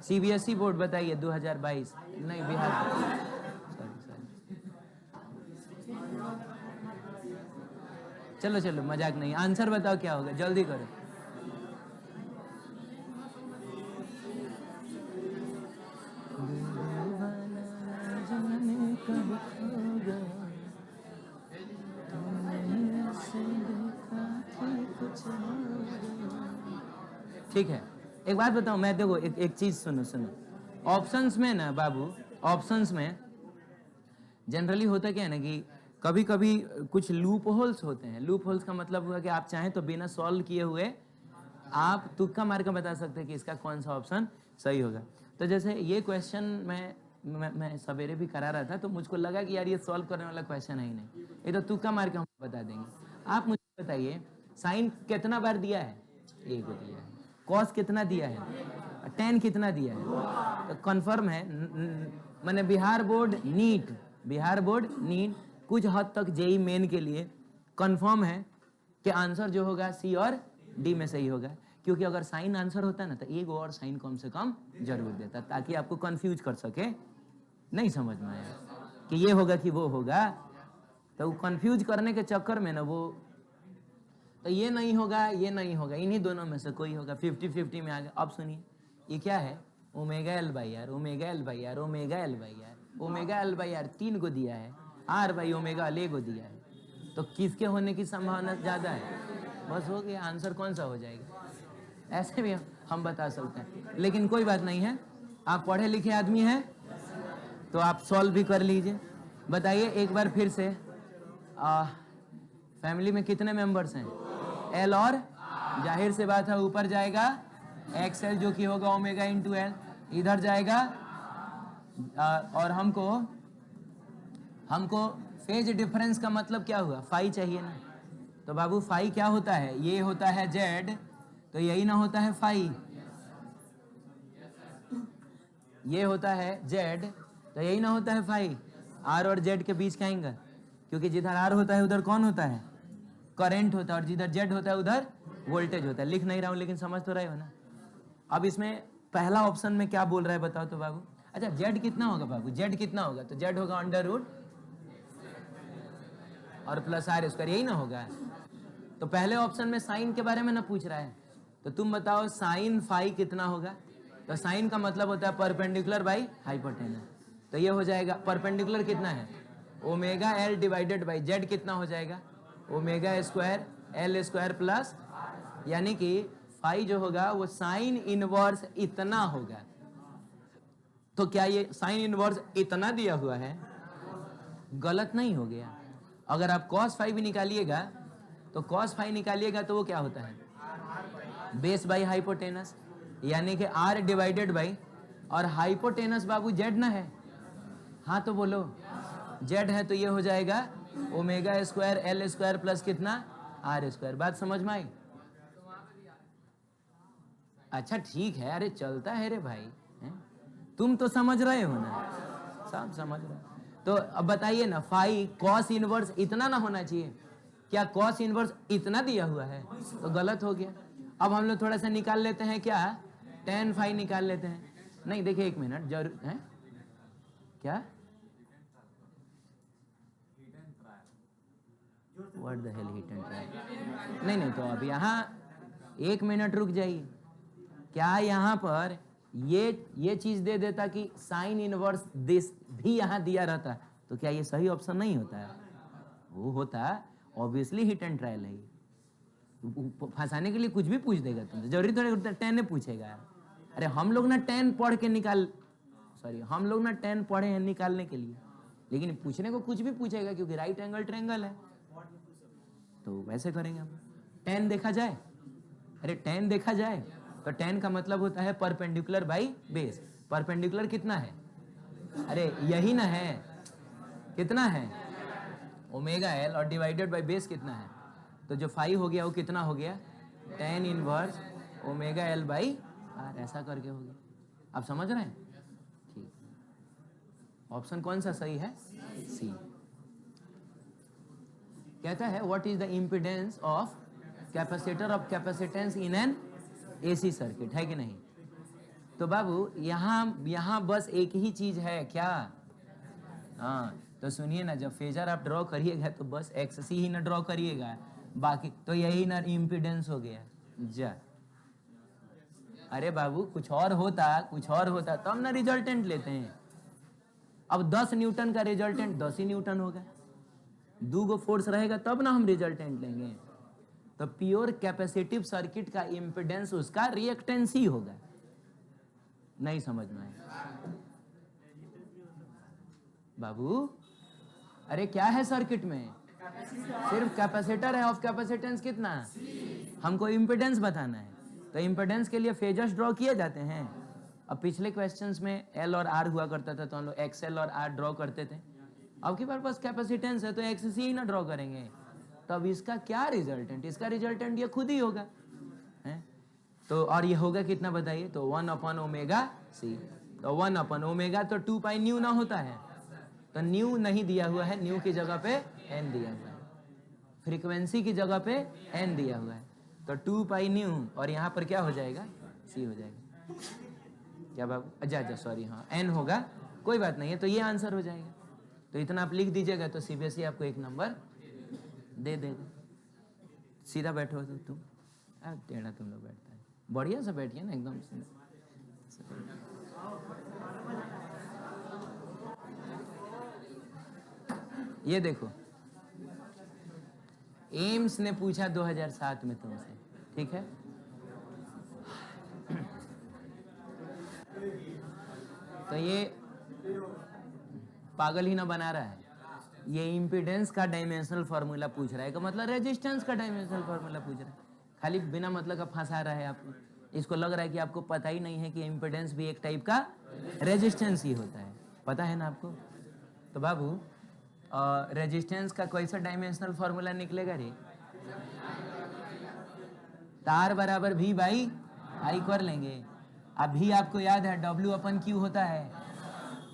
सीबीएसई बोर्ड बताइए 2022, नहीं बिहार, सॉरी। चलो मजाक नहीं, आंसर बताओ क्या होगा, जल्दी करो। ठीक है, एक बात बताऊं मैं, देखो एक चीज सुनो, ऑप्शंस में ना बाबू, ऑप्शंस में जनरली होता क्या है ना कि कभी कभी कुछ लूप होल्स होते हैं। लूप होल्स का मतलब हुआ कि आप चाहें तो बिना सॉल्व किए हुए आप तुक्का मार कर बता सकते हैं कि इसका कौन सा ऑप्शन सही होगा। तो जैसे ये क्वेश्चन मैं सवेरे भी करा रहा था, तो मुझको लगा कि यार ये सॉल्व करने वाला क्वेश्चन है ही नहीं, ये तो तुक्का मार के हम बता देंगे। आप मुझे बताइए साइन कितना बार दिया है, 1 दिया है, कॉस कितना दिया है, tan कितना दिया है, तो कन्फर्म है। मैंने बिहार बोर्ड नीट कुछ हद तक जेई मेन के लिए कंफर्म है कि आंसर जो होगा सी और डी में सही होगा, क्योंकि अगर साइन आंसर होता ना तो एक और साइन कम से कम जरूर देता, ताकि आपको कंफ्यूज कर सके। नहीं समझ में आया कि ये होगा कि वो होगा, तो कंफ्यूज करने के चक्कर में ना वो, तो ये नहीं होगा, इन्हीं दोनों में से कोई होगा, 50-50 में आ गया। अब सुनिए ये क्या है, omega L by R, omega L by R, omega L by R, omega L by R 3 को दिया है, आर बाई ओमेगा ले को दिया है, तो किसके होने की संभावना ज़्यादा है? बस हो गया, आंसर कौन सा हो जाएगा? ऐसे भी हम बता सकते हैं, लेकिन कोई बात नहीं है, आप पढ़े लिखे आदमी हैं तो आप सॉल्व भी कर लीजिए। बताइए एक बार फिर से, फैमिली में कितने मेंबर्स हैं? एल और, जाहिर से बात है ऊपर जाएगा एक्स एल जो कि होगा ओमेगा इंटू एल, इधर जाएगा और हमको फेज डिफरेंस का मतलब क्या हुआ? फाई चाहिए ना। तो बाबू फाई क्या होता है? ये होता है जेड, तो यही ना होता है फाई। ये होता है जेड, तो यही ना होता है फाई। आर और जेड के बीच का एंगल, क्योंकि जिधर आर होता है उधर कौन होता है? करंट होता है, और जिधर जेड होता है उधर वोल्टेज होता है। लिख नहीं रहा हूं लेकिन समझ तो रहे हो ना। अब इसमें पहला ऑप्शन में क्या बोल रहा है बताओ तो बाबू। अच्छा जेड कितना होगा बाबू? जेड कितना होगा? तो जेड होगा अंडर रूट और प्लस आर स्क्वायर, यही ना होगा। तो पहले ऑप्शन में साइन के बारे में ना पूछ रहा है, तो तुम बताओ साइन फाई कितना होगा? तो साइन का मतलब होता है परपेंडिकुलर बाई हाइपोटेनस, तो ये हो जाएगा परपेंडिकुलर कितना है? Omega L divided by Z कितना हो जाएगा? Omega square L square plus, यानी कि फाई जो होगा वो साइन इनवर्स इतना होगा। तो क्या ये साइन इनवर्स इतना दिया हुआ है? गलत नहीं हो गया। अगर आप cos फाई भी निकालिएगा तो cos फाई निकालिएगा तो वो क्या होता है? बेस बाई हाइपोटेनस, यानी कि r डिवाइडेड बाई, और हाइपोटेनस बाबू जेड ना है? हाँ तो बोलो जेड है, तो ये हो जाएगा omega square L square plus कितना? R square. बात समझ में आई? अच्छा ठीक है, अरे चलता है रे भाई, है? तुम तो समझ रहे हो ना, सब समझ रहे हो। तो अब बताइए ना, फाई कॉस इनवर्स इतना ना होना चाहिए? क्या कॉस इनवर्स इतना दिया हुआ है? तो गलत हो गया। अब हम लोग थोड़ा सा निकाल लेते हैं, क्या टेन फाई निकाल लेते हैं। नहीं देखिए एक मिनट जरूर है, क्या what the hell hit and try? नहीं तो अब यहाँ एक मिनट रुक जाइए। क्या यहाँ पर ये चीज दे देता कि साइन इनवर्स दिस भी यहाँ दिया रहता, तो क्या ये सही ऑप्शन नहीं होता है? वो होता, ऑब्वियसली हिट एंड ट्रायल है। फंसाने के लिए कुछ भी पूछ देगा तुमसे, जरूरी थोड़ा 10 पूछेगा। अरे हम लोग ना 10 पढ़ के निकाल, सॉरी हम लोग ना 10 पढ़े हैं निकालने के लिए, लेकिन पूछने को कुछ भी पूछेगा क्योंकि राइट एंगल ट्रायंगल है, तो वैसे करेंगे हम। 10 देखा जाए, अरे 10 देखा जाए तो 10 का मतलब होता है परपेंडिकुलर बाई बेस। परपेंडिकुलर कितना है? अरे यही ना है, कितना है? ओमेगा एल, और डिवाइडेड बाई बेस कितना है? तो जो फाई हो गया वो कितना हो गया? Tan inverse omega L by R, ऐसा करके हो गया। आप समझ रहे हैं? ठीक, ऑप्शन कौन सा सही है? सी। कहता है what is the impedance of capacitor of capacitance in an AC circuit, है कि नहीं? तो बाबू यहाँ बस एक ही चीज है क्या? हाँ तो सुनिए ना, जब फेजर आप ड्रॉ करिएगा तो बस एक्स ही ना ड्रॉ करिएगा, बाकी तो यही ना इम्पिडेंस हो गया जा। अरे बाबू कुछ और होता तब ना रिजल्टेंट लेते हैं। अब 10 न्यूटन का रिजल्टेंट 10 ही न्यूटन होगा, 2 गो फोर्स रहेगा तब ना हम रिजल्टेंट लेंगे। तो प्योर कैपेसिटिव सर्किट का इम्पिडेंस उसका रिएक्टेंस ही होगा। नहीं समझ में आया बाबू? अरे क्या है सर्किट में? सिर्फ कैपेसिटर है, ऑफ कैपेसिटेंस कितना? हमको इम्पिडेंस बताना है, तो इम्पिडेंस के लिए फेजर्स ड्रॉ किए जाते हैं। अब पिछले क्वेश्चंस में एल और आर हुआ करता था तो हम लोग एक्सएल और आर ड्रॉ करते थे। अब की बार बस कैपेसिटेंस है तो एक्स ही ना ड्रॉ करेंगे। तो अब इसका क्या रिजल्टेंट? इसका रिजल्टेंट ये खुद ही होगा, है? तो और ये होगा कितना बताइए? तो 1/ओमेगा सी। तो 1/ओमेगा तो 2 पाई न्यू ना होता है, तो न्यू नहीं दिया हुआ है, न्यू की जगह पे एन दिया हुआ है, फ्रीक्वेंसी की जगह पे एन दिया हुआ है, तो 2 पाई न्यू, और यहाँ पर क्या हो जाएगा? सी हो जाएगा। क्या बाबू? अच्छा सॉरी, हाँ एन होगा, कोई बात नहीं है, तो ये आंसर हो जाएगा। तो इतना आप लिख दीजिएगा तो सीबीएसई आपको 1 नंबर दे देगा। सीधा बैठो तो तुम, टेढ़ा तुम लोग बैठता है, बढ़िया से बैठिए ना एकदम। ये देखो, एम्स ने पूछा 2007 में तुमसे, ठीक है? तो ये पागल ही ना बना रहा है। ये इम्पीडेंस का डायमेंशनल फार्मूला पूछ रहा है, का मतलब रेजिस्टेंस का डायमेंशनल फार्मूला पूछ रहा है। खाली बिना मतलब का फंसा रहा है आपको। इसको लग रहा है कि आपको पता ही नहीं है कि इम्पीडेंस भी एक टाइप का रेजिस्टेंस ही होता है। पता है ना आपको? तो बाबू, रेजिस्टेंस का कोई सा डायमेंशनल फार्मूला निकलेगा रे? तार बराबर भी बाई आई कर लेंगे। अब भी आपको याद है W अपन Q होता है,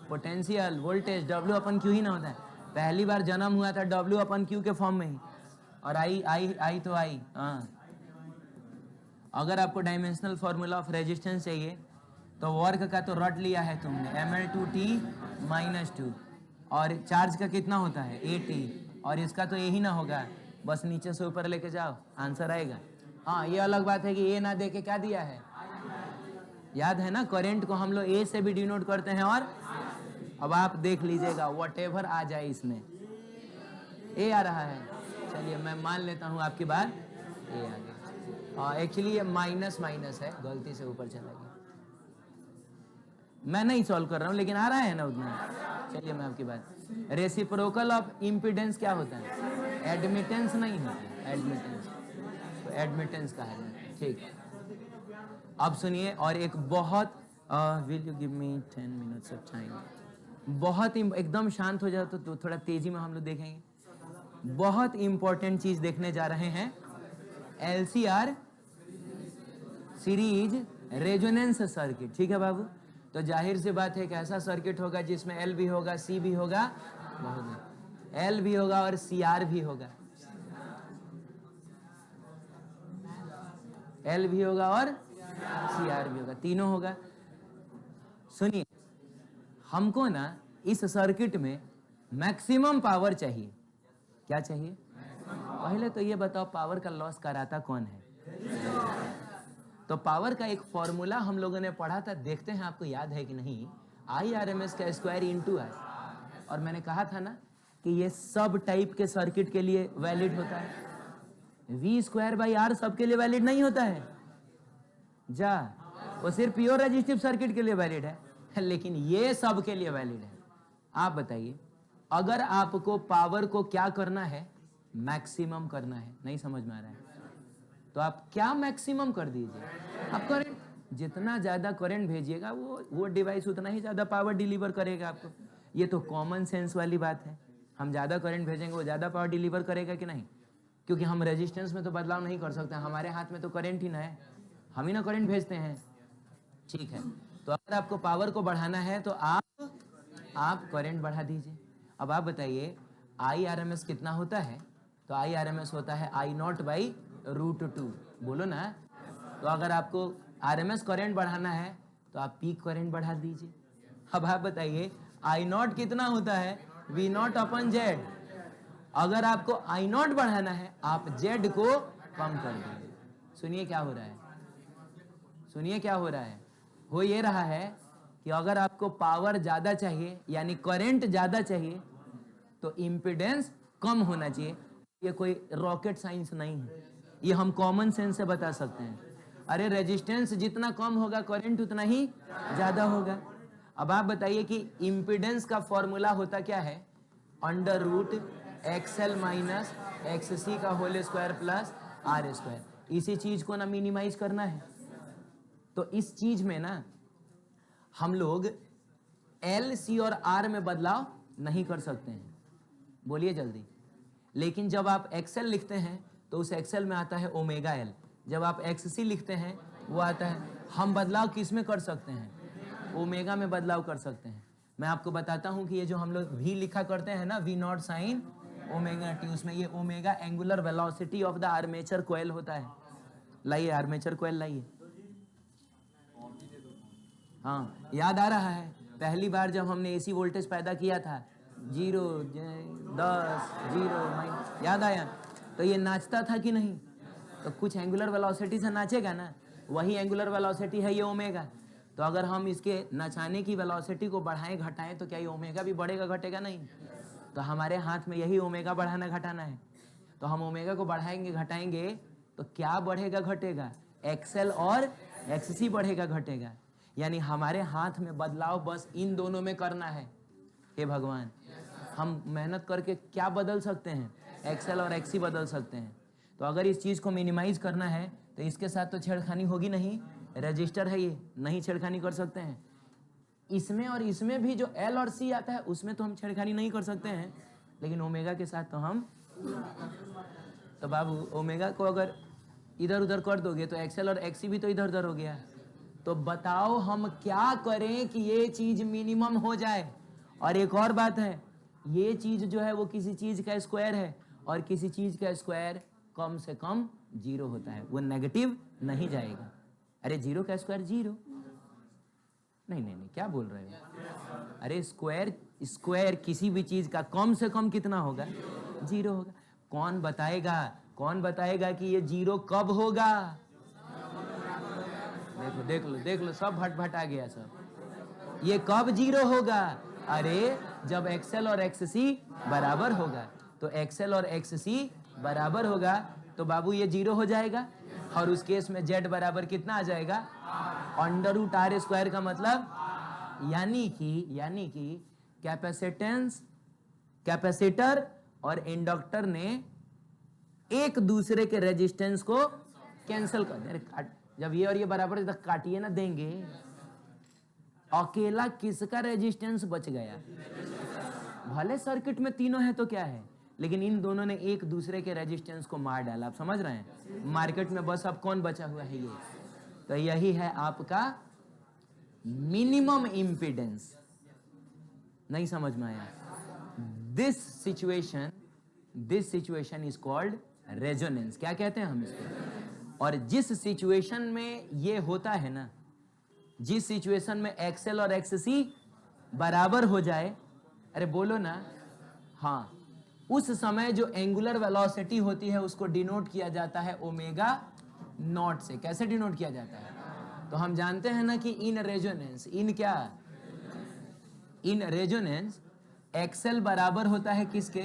पोटेंशियल वोल्टेज W अपन Q ही ना होता है। पहली बार जन्म हुआ था W अपन Q के फॉर्म में ही, और आई तो आई। हाँ, अगर आपको डायमेंशनल फार्मूला ऑफ रेजिस्टेंस चाहिए तो वर्क का तो रट लिया है तुमने, ml2t-2, और चार्ज का कितना होता है AT, और इसका तो यही ना होगा, बस नीचे से ऊपर लेके जाओ आंसर आएगा। हाँ, ये अलग बात है कि ए ना दे के क्या दिया है, याद है ना? करंट को हम लोग ए से भी डिनोट करते हैं। और अब आप देख लीजिएगा, व्हाटएवर आ जाए इसमें ए आ रहा है। चलिए मैं मान लेता हूँ आपकी बात, ए आ गया। एक्चुअली ये माइनस माइनस है, गलती से ऊपर चला गया। मैं नहीं सॉल्व कर रहा हूँ, लेकिन आ रहा है ना उतना। चलिए मैं आपकी बात, रेसिप्रोकल ऑफ इम्पीडेंस क्या होता है? एडमिटेंस नहीं होता है, एडमिटेंस। तो एडमिटेंस कहा जाता है, ठीक। अब सुनिए, और एक बहुत will you give me 10 minutes of time. बहुत एकदम शांत हो जाओ तो थोड़ा तेजी में हम लोग देखेंगे। बहुत इंपॉर्टेंट चीज देखने जा रहे हैं, LCR सीरीज रेजोनेंस सर्किट, ठीक है बाबू? तो जाहिर सी बात है कि ऐसा सर्किट होगा जिसमें L भी होगा, C भी होगा, L भी होगा और CR भी होगा, L भी होगा और CR भी होगा, तीनों होगा। सुनिए, हमको ना इस सर्किट में मैक्सिमम पावर चाहिए। क्या चाहिए? पहले तो ये बताओ, पावर का लॉस कराता कौन है? तो पावर का एक फॉर्मूला हम लोगों ने पढ़ा था, देखते हैं आपको याद है कि नहीं। IRMS का स्क्वायर इंटू I। और मैंने कहा था ना कि ये सब टाइप के सर्किट के लिए वैलिड होता है। V²/R सबके लिए वैलिड नहीं होता है, जा, वो सिर्फ प्योर रेजिस्टिव सर्किट के लिए वैलिड है, लेकिन ये सब के लिए वैलिड है। आप बताइए, अगर आपको पावर को क्या करना है? मैक्सिमम करना है। नहीं समझ में आ रहा है तो आप क्या मैक्सिमम कर दीजिए। आप करंट, जितना ज्यादा करंट भेजिएगा वो डिवाइस उतना ही ज्यादा पावर डिलीवर करेगा आपको। ये तो कॉमन सेंस वाली बात है। हम ज्यादा करंट भेजेंगे वो ज्यादा पावर डिलीवर करेगा कि नहीं? क्योंकि हम रेजिस्टेंस में तो बदलाव नहीं कर सकते, हमारे हाथ में तो करंट ही ना है, हम ही ना करंट भेजते हैं, ठीक है? तो अगर आपको पावर को बढ़ाना है तो आप करंट बढ़ा दीजिए। अब आप बताइए, IRMS कितना होता है? तो IRMS होता है I0/√2, बोलो ना। तो अगर आपको RMS करंट बढ़ाना है तो आप पीक करंट बढ़ा दीजिए। अब आप बताइए, I0 कितना होता है? V0/Z। अगर आपको I0 बढ़ाना है, आप Z को कम कर दीजिए। सुनिए क्या हो रहा है, सुनिए क्या हो रहा है। हो ये रहा है कि अगर आपको पावर ज्यादा चाहिए, यानी करंट ज्यादा चाहिए, तो इम्पीडेंस कम होना चाहिए। ये कोई रॉकेट साइंस नहीं है, ये हम कॉमन सेंस से बता सकते हैं। अरे रेजिस्टेंस जितना कम होगा, करंट उतना ही ज्यादा होगा। अब आप बताइए कि इम्पीडेंस का फॉर्मूला होता क्या है? √XL - XC का होल स्क्वायर प्लस R²। इसी चीज को ना मिनिमाइज करना है। तो इस चीज में ना हम लोग L, C और R में बदलाव नहीं कर सकते हैं, बोलिए जल्दी। लेकिन जब आप XL लिखते हैं तो उस XL में आता है ω_L। जब आप XC लिखते हैं वो आता है, हम बदलाव किस में कर सकते हैं? ओमेगा में बदलाव कर सकते हैं। मैं आपको बताता हूं कि ये जो हम लोग V लिखा करते हैं ना, V0 sin ω_t, उसमें ये omega angular velocity of the armature coil होता है। लाइए आर्मेचर कॉइल लाइए। हाँ, याद आ रहा है पहली बार जब हमने AC वोल्टेज पैदा किया था, 0, 10, 0, याद आया? तो ये नाचता था कि नहीं? तो कुछ एंगुलर वेलोसिटी से नाचेगा ना, वही एंगुलर वेलोसिटी है ये ओमेगा। तो अगर हम इसके नचाने की वेलोसिटी को बढ़ाएं घटाएं तो क्या ये ओमेगा भी बढ़ेगा घटेगा? नहीं। तो हमारे हाथ में यही ओमेगा बढ़ाना घटाना है। तो हम ओमेगा को बढ़ाएंगे घटाएंगे तो क्या बढ़ेगा घटेगा? एक्सएल और एक्ससी बढ़ेगा घटेगा। यानी हमारे हाथ में बदलाव बस इन दोनों में करना है। हे भगवान, हम मेहनत करके क्या बदल सकते हैं? एक्सएल और एक्ससी बदल सकते हैं। तो अगर इस चीज को मिनिमाइज करना है तो इसके साथ तो छेड़खानी होगी नहीं, रजिस्टर है ये, नहीं छेड़खानी कर सकते हैं। इसमें और इसमें भी जो एल और सी आता है उसमें तो हम छेड़खानी नहीं कर सकते हैं, लेकिन ओमेगा के साथ तो हम। तो बाबू ओमेगा को अगर इधर उधर कर दोगे तो एक्सएल और एक्ससी भी तो इधर उधर हो गया। तो बताओ हम क्या करें कि ये चीज मिनिमम हो जाए। और एक और बात है, ये चीज जो है वो किसी चीज का स्क्वायर है और किसी चीज का स्क्वायर कम से कम 0 होता है, वो नेगेटिव नहीं जाएगा। अरे 0 का स्क्वायर 0। नहीं नहीं नहीं, क्या बोल रहे हो? अरे स्क्वायर किसी भी चीज का कम से कम कितना होगा? 0 होगा। कौन बताएगा कि ये 0 कब होगा? देख लो सब भट आ गया सब। ये कब 0 होगा? अरे जब एक्सएल और एक्ससी बराबर होगा। तो एक्सएल और एक्ससी बराबर होगा तो बाबू ये 0 हो जाएगा। और उस केस में जेड बराबर कितना आ जाएगा? अंडर रूट आर स्क्वायर का मतलब यानी कि कैपेसिटर और इंडक्टर ने एक दूसरे के रेजिस्टेंस को कैंसिल कर दिया। जब ये और ये बराबर है तो काटिए ना देंगे। अकेला किसका रेजिस्टेंस बच गया? भले सर्किट में तीनों है तो क्या है, लेकिन इन दोनों ने एक दूसरे के रेजिस्टेंस को मार डाला। आप समझ रहे हैं? मार्केट में बस अब कौन बचा हुआ है? ये। तो यही है आपका मिनिमम इंपीडेंस। नहीं समझ में आया? This situation is called resonance. क्या कहते हैं हम इसको? और जिस सिचुएशन में ये होता है ना, जिस सिचुएशन में एक्सएल और एक्ससी बराबर हो जाए, अरे बोलो ना, हाँ, उस समय जो एंगुलर वेलोसिटी होती है उसको डिनोट किया जाता है ओमेगा नॉट से। कैसे डिनोट किया जाता है? तो हम जानते हैं ना कि इन रेजोनेंस एक्सएल बराबर होता है किसके?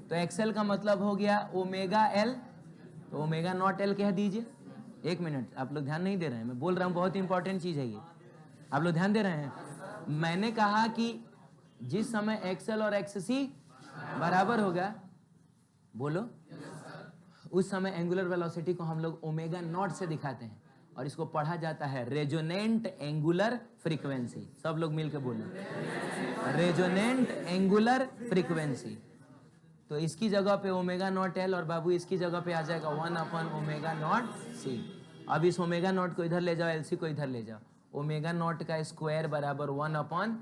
तो एक्सएल का मतलब हो गया ओमेगा एल, तो ओमेगा नॉट एल कह दीजिए। एक मिनट, आप लोग ध्यान नहीं दे रहे हैं, मैं बोल रहा हूं, बहुत इंपॉर्टेंट चीज है ये। आप लोग ध्यान दे रहे हैं? मैंने कहा कि जिस समय एक्सएल और एक्ससी बराबर होगा, बोलो, उस समय एंगुलर वेलोसिटी को हम लोग ओमेगा नॉट से दिखाते हैं और इसको पढ़ा जाता है रेजोनेंट एंगुलर फ्रीक्वेंसी। सब लोग मिलकर बोलो, रेजोनेंट एंगुलर फ्रीक्वेंसी। तो इसकी जगह पे ओमेगा नॉट एल और बाबू इसकी जगह पे आ जाएगा 1 ओमेगा नॉट सी। अब इस ओमेगा नॉट को इधर ले जाओ, एलसी को इधर ले जाओ। ओमेगा नॉट का स्क्वायर बराबर 1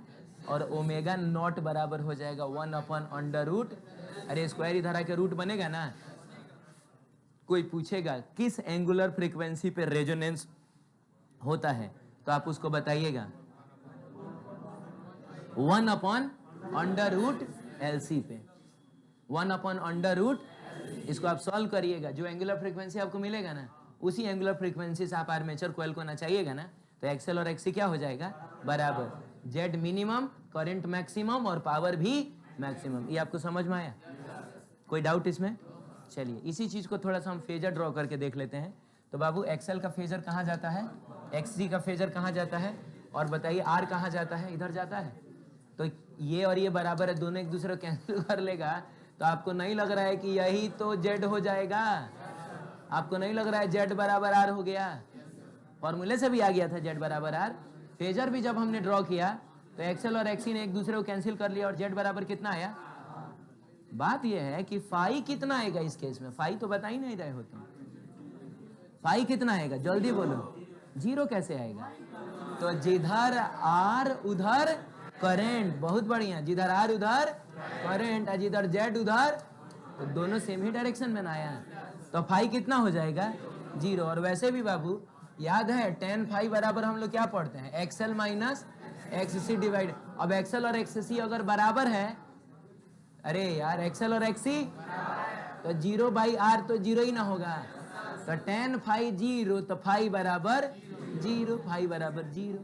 और ओमेगा नॉट बराबर हो जाएगा 1 अंडर रूट। अरे स्क्वायर इधर आके रूट बनेगा ना। कोई पूछेगा किस एंगुलर फ्रीक्वेंसी पे रेजोनेंस होता है तो आप उसको बताइएगा 1 अंडर रूट एलसी पे। 1 अंडर रूट, इसको आप सॉल्व करिएगा, जो एंगुलर फ्रीक्वेंसी आपको मिलेगा ना उसी एंगुलर फ्रीक्वेंसी से आप आर्मेचर कॉइल को नचाइएगा ना, तो एक्सएल और एक्ससी क्या हो जाएगा? बराबर जेड मिनिमम, करंट मैक्सिमम और पावर भी मैक्सिमम। ये आपको समझ में आया? कोई डाउट इसमें? चलिए इसी चीज को थोड़ा सा हम फेजर ड्रॉ करके देख लेते हैं। तो बाबू एक्सएल का फेजर कहाँ जाता है? एक्ससी का फेजर कहाँ जाता है? और बताइए आर कहाँ जाता है? इधर जाता है। तो ये और ये बराबर है, दोनों एक दूसरे को कैंसिल कर लेगा। तो आपको नहीं लग रहा है कि यही तो जेड हो जाएगा? आपको नहीं लग रहा है जेड बराबर आर हो गया? फॉर्मूले से भी आ गया था जेड बराबर आर। फेजर भी जब हमने ड्रॉ किया तो एक्सएल और एक्ससी ने एक दूसरे को कैंसिल कर लिया और जेड बराबर कितना आया? बात यह है कि फाई कितना आएगा इस केस में? फाई तो बता ही नहीं रहे हो तुम। फाई कितना आएगा? जल्दी बोलो। 0 कैसे आएगा? तो जिधर आर उधर करंट। बहुत बढ़िया, जिधर आर उधर करंट और जिधर जेड उधर, तो दोनों सेम ही डायरेक्शन में ना आया। तो फाई कितना हो जाएगा? 0। और वैसे भी बाबू याद है tan फाई बराबर हम लोग क्या पढ़ते हैं? XL minus एक्ससी divide. अब एक्सएल और एक्ससी अगर बराबर है, अरे यार एक्सएल और एक्ससी, तो 0/r तो 0 ही ना होगा। तो tan फाई 0, तो फाई बराबर 0, फाई बराबर 0।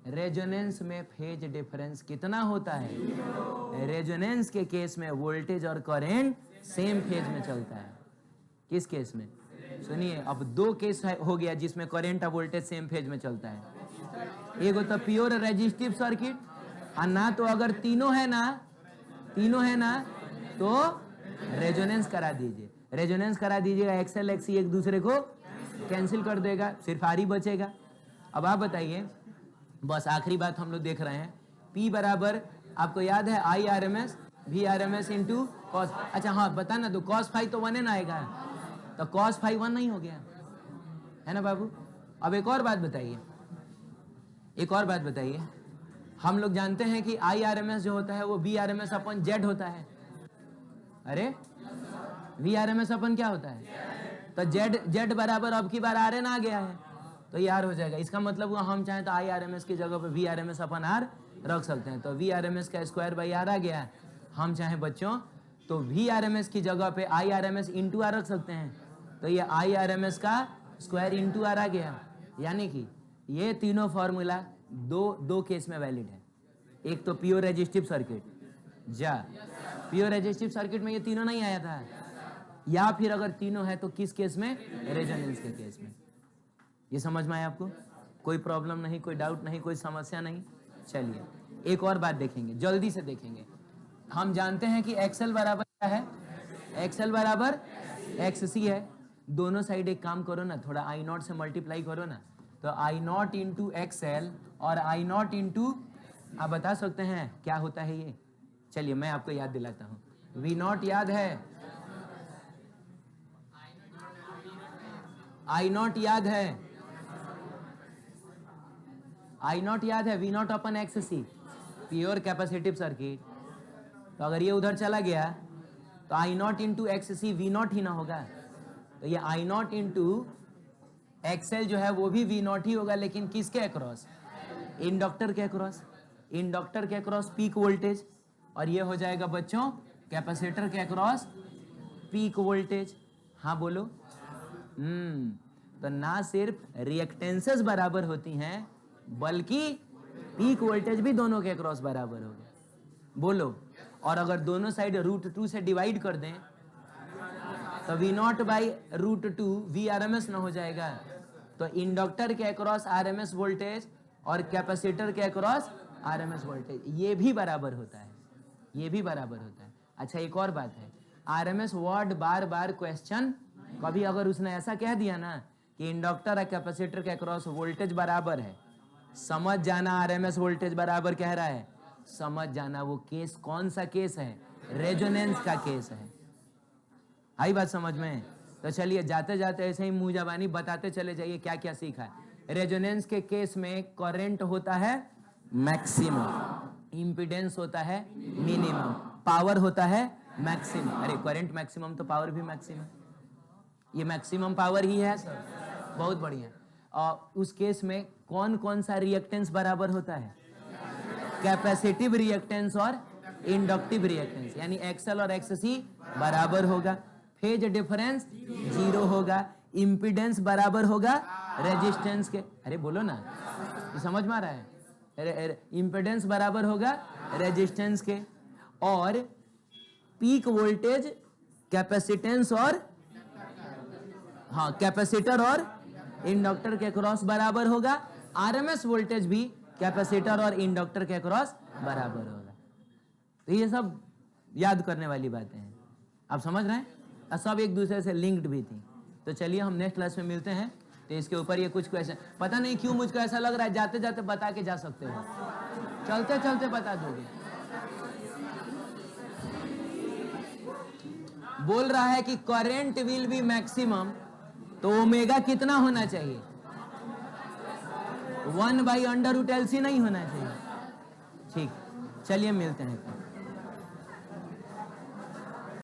रेजोनेंस में फेज डिफरेंस कितना होता है? रेजोनेंस के केस में वोल्टेज और करंट सेम फेज में चलता है। किस केस में? सुनिए, अब दो केस हो गया जिसमें करंट और वोल्टेज सेम फेज में चलता है। एक तो प्योर रेजिस्टिव सर्किट, और ना तो अगर तीनों है ना तो रेजोनेंस करा दीजिए। रेजोनेंस करा दीजिएगा, एक्सएल एक्सी एक दूसरे को कैंसिल कर देगा, सिर्फ आर ही बचेगा। अब आप बताइए, बस आखिरी बात हम लोग देख रहे हैं। P बराबर आपको याद है I R M S V R M S into cos. अच्छा हाँ, बता ना, तो कॉस फाइव तो 1 है ना आएगा, तो कॉस फाइव 1 नहीं हो गया है ना बाबू? अब एक और बात बताइए, हम लोग जानते हैं कि आई आर एम एस जो होता है वो V R M S upon Z होता है। अरे V R M S upon क्या होता है? तो जेड बराबर अब की बार आर एन आ गया है, तो ये आर हो जाएगा। इसका मतलब हुआ हम चाहें तो आई आर एम एस की जगह पे V R M S upon R रख सकते हैं, तो वी आर एम एस का स्क्वायर बाई आर आ गया। हम चाहें बच्चों तो वी आर एम एस की जगह पे I R M S into R रख सकते हैं, तो ये आई आर एम एस का स्क्वायर इंटू आर आ गया। यानी कि ये तीनों फॉर्मूला दो केस में वैलिड है। एक तो pure resistive circuit, pure resistive circuit में ये तीनों नहीं आया था, या फिर अगर तीनों है तो किस केस में? रेजोनेंस के केस में। ये समझ में आया आपको? कोई प्रॉब्लम नहीं, कोई डाउट नहीं, कोई समस्या नहीं? चलिए एक और बात देखेंगे, जल्दी से देखेंगे। हम जानते हैं कि एक्सएल बराबर क्या है? एक्सएल बराबर एक्ससी है। दोनों साइड एक काम करो ना, थोड़ा आई नॉट से मल्टीप्लाई करो ना, तो आई नॉट इंटू एक्सएल और आई नॉट इंटू, आप बता सकते हैं क्या होता है ये? चलिए मैं आपको याद दिलाता हूँ। वी नॉट याद है, आई नॉट याद है, आई नॉट याद है, V not upon X C, pure capacitive circuit. तो अगर ये उधर चला गया तो I not into X C V not ही ना होगा, तो ये आई नॉट इंटू एक्सएल जो है वो भी वी नॉट ही होगा, लेकिन किसके अक्रॉस? इंडक्टर के अक्रॉस। इंडक्टर के अक्रॉस पीक वोल्टेज, और ये हो जाएगा बच्चों कैपेसिटर के अक्रॉस पीक वोल्टेज। हाँ बोलो। तो ना सिर्फ रिएक्टेंसेस बराबर होती हैं, बल्कि पीक वोल्टेज भी दोनों के अक्रॉस बराबर होगा। बोलो। और अगर दोनों साइड √2 से डिवाइड कर दें तो V not by √2 V R M S ना हो जाएगा। तो इंडक्टर के across R M S voltage और कैपेसिटर के across R M S voltage, ये भी बराबर होता है, ये भी बराबर होता है। अच्छा एक और बात है, are M S word bar bar question, कभी अगर उसने ऐसा कह दिया ना कि इंडक्टर और कैपेसिटर के अक्रॉस वोल्टेज बराबर है, समझ जाना आरएमएस वोल्टेज बराबर कह रहा है, समझ जाना वो केस कौन सा केस है? रेजोनेंस का केस है। आई बात समझ में? तो चलिए जाते जाते ऐसे ही मुंह जबानी बताते चले जाइए क्या क्या सीखा है। रेजोनेंस के केस में करंट होता है मैक्सिमम, इम्पीडेंस होता है मिनिमम, पावर होता है मैक्सिमम। अरे करंट मैक्सिमम तो पावर भी मैक्सिमम, ये मैक्सिमम पावर ही है सर। बहुत बढ़िया। और उस केस में कौन कौन सा रिएक्टेंस बराबर होता है? कैपेसिटिव रिएक्टेंस और इंडक्टिव रिएक्टेंस, यानी एक्सएल और एक्ससी बराबर होगा, फेज डिफरेंस 0 होगा, इंपीडेंस बराबर होगा रेजिस्टेंस के। अरे बोलो ना, ये समझ में आ रहा है? इंपीडेंस बराबर होगा रेजिस्टेंस के, और पीक वोल्टेज कैपेसिटेंस और कैपेसिटर और इंडक्टर के क्रॉस बराबर होगा, आरएमएस वोल्टेज भी कैपेसिटर और इंडक्टर के क्रॉस बराबर होगा। तो ये सब याद करने वाली बातें हैं, आप समझ रहे हैं? और सब एक दूसरे से लिंक्ड भी थी। तो चलिए हम नेक्स्ट क्लास में मिलते हैं। तो इसके ऊपर ये कुछ क्वेश्चन, पता नहीं क्यों मुझको ऐसा लग रहा है जाते जाते बता के जा सकते हो, चलते चलते बता दोगे। बोल रहा है कि करंट विल बी मैक्सिमम, तो ओमेगा कितना होना चाहिए? 1/√LC नहीं होना चाहिए। ठीक, चलिए मिलते हैं।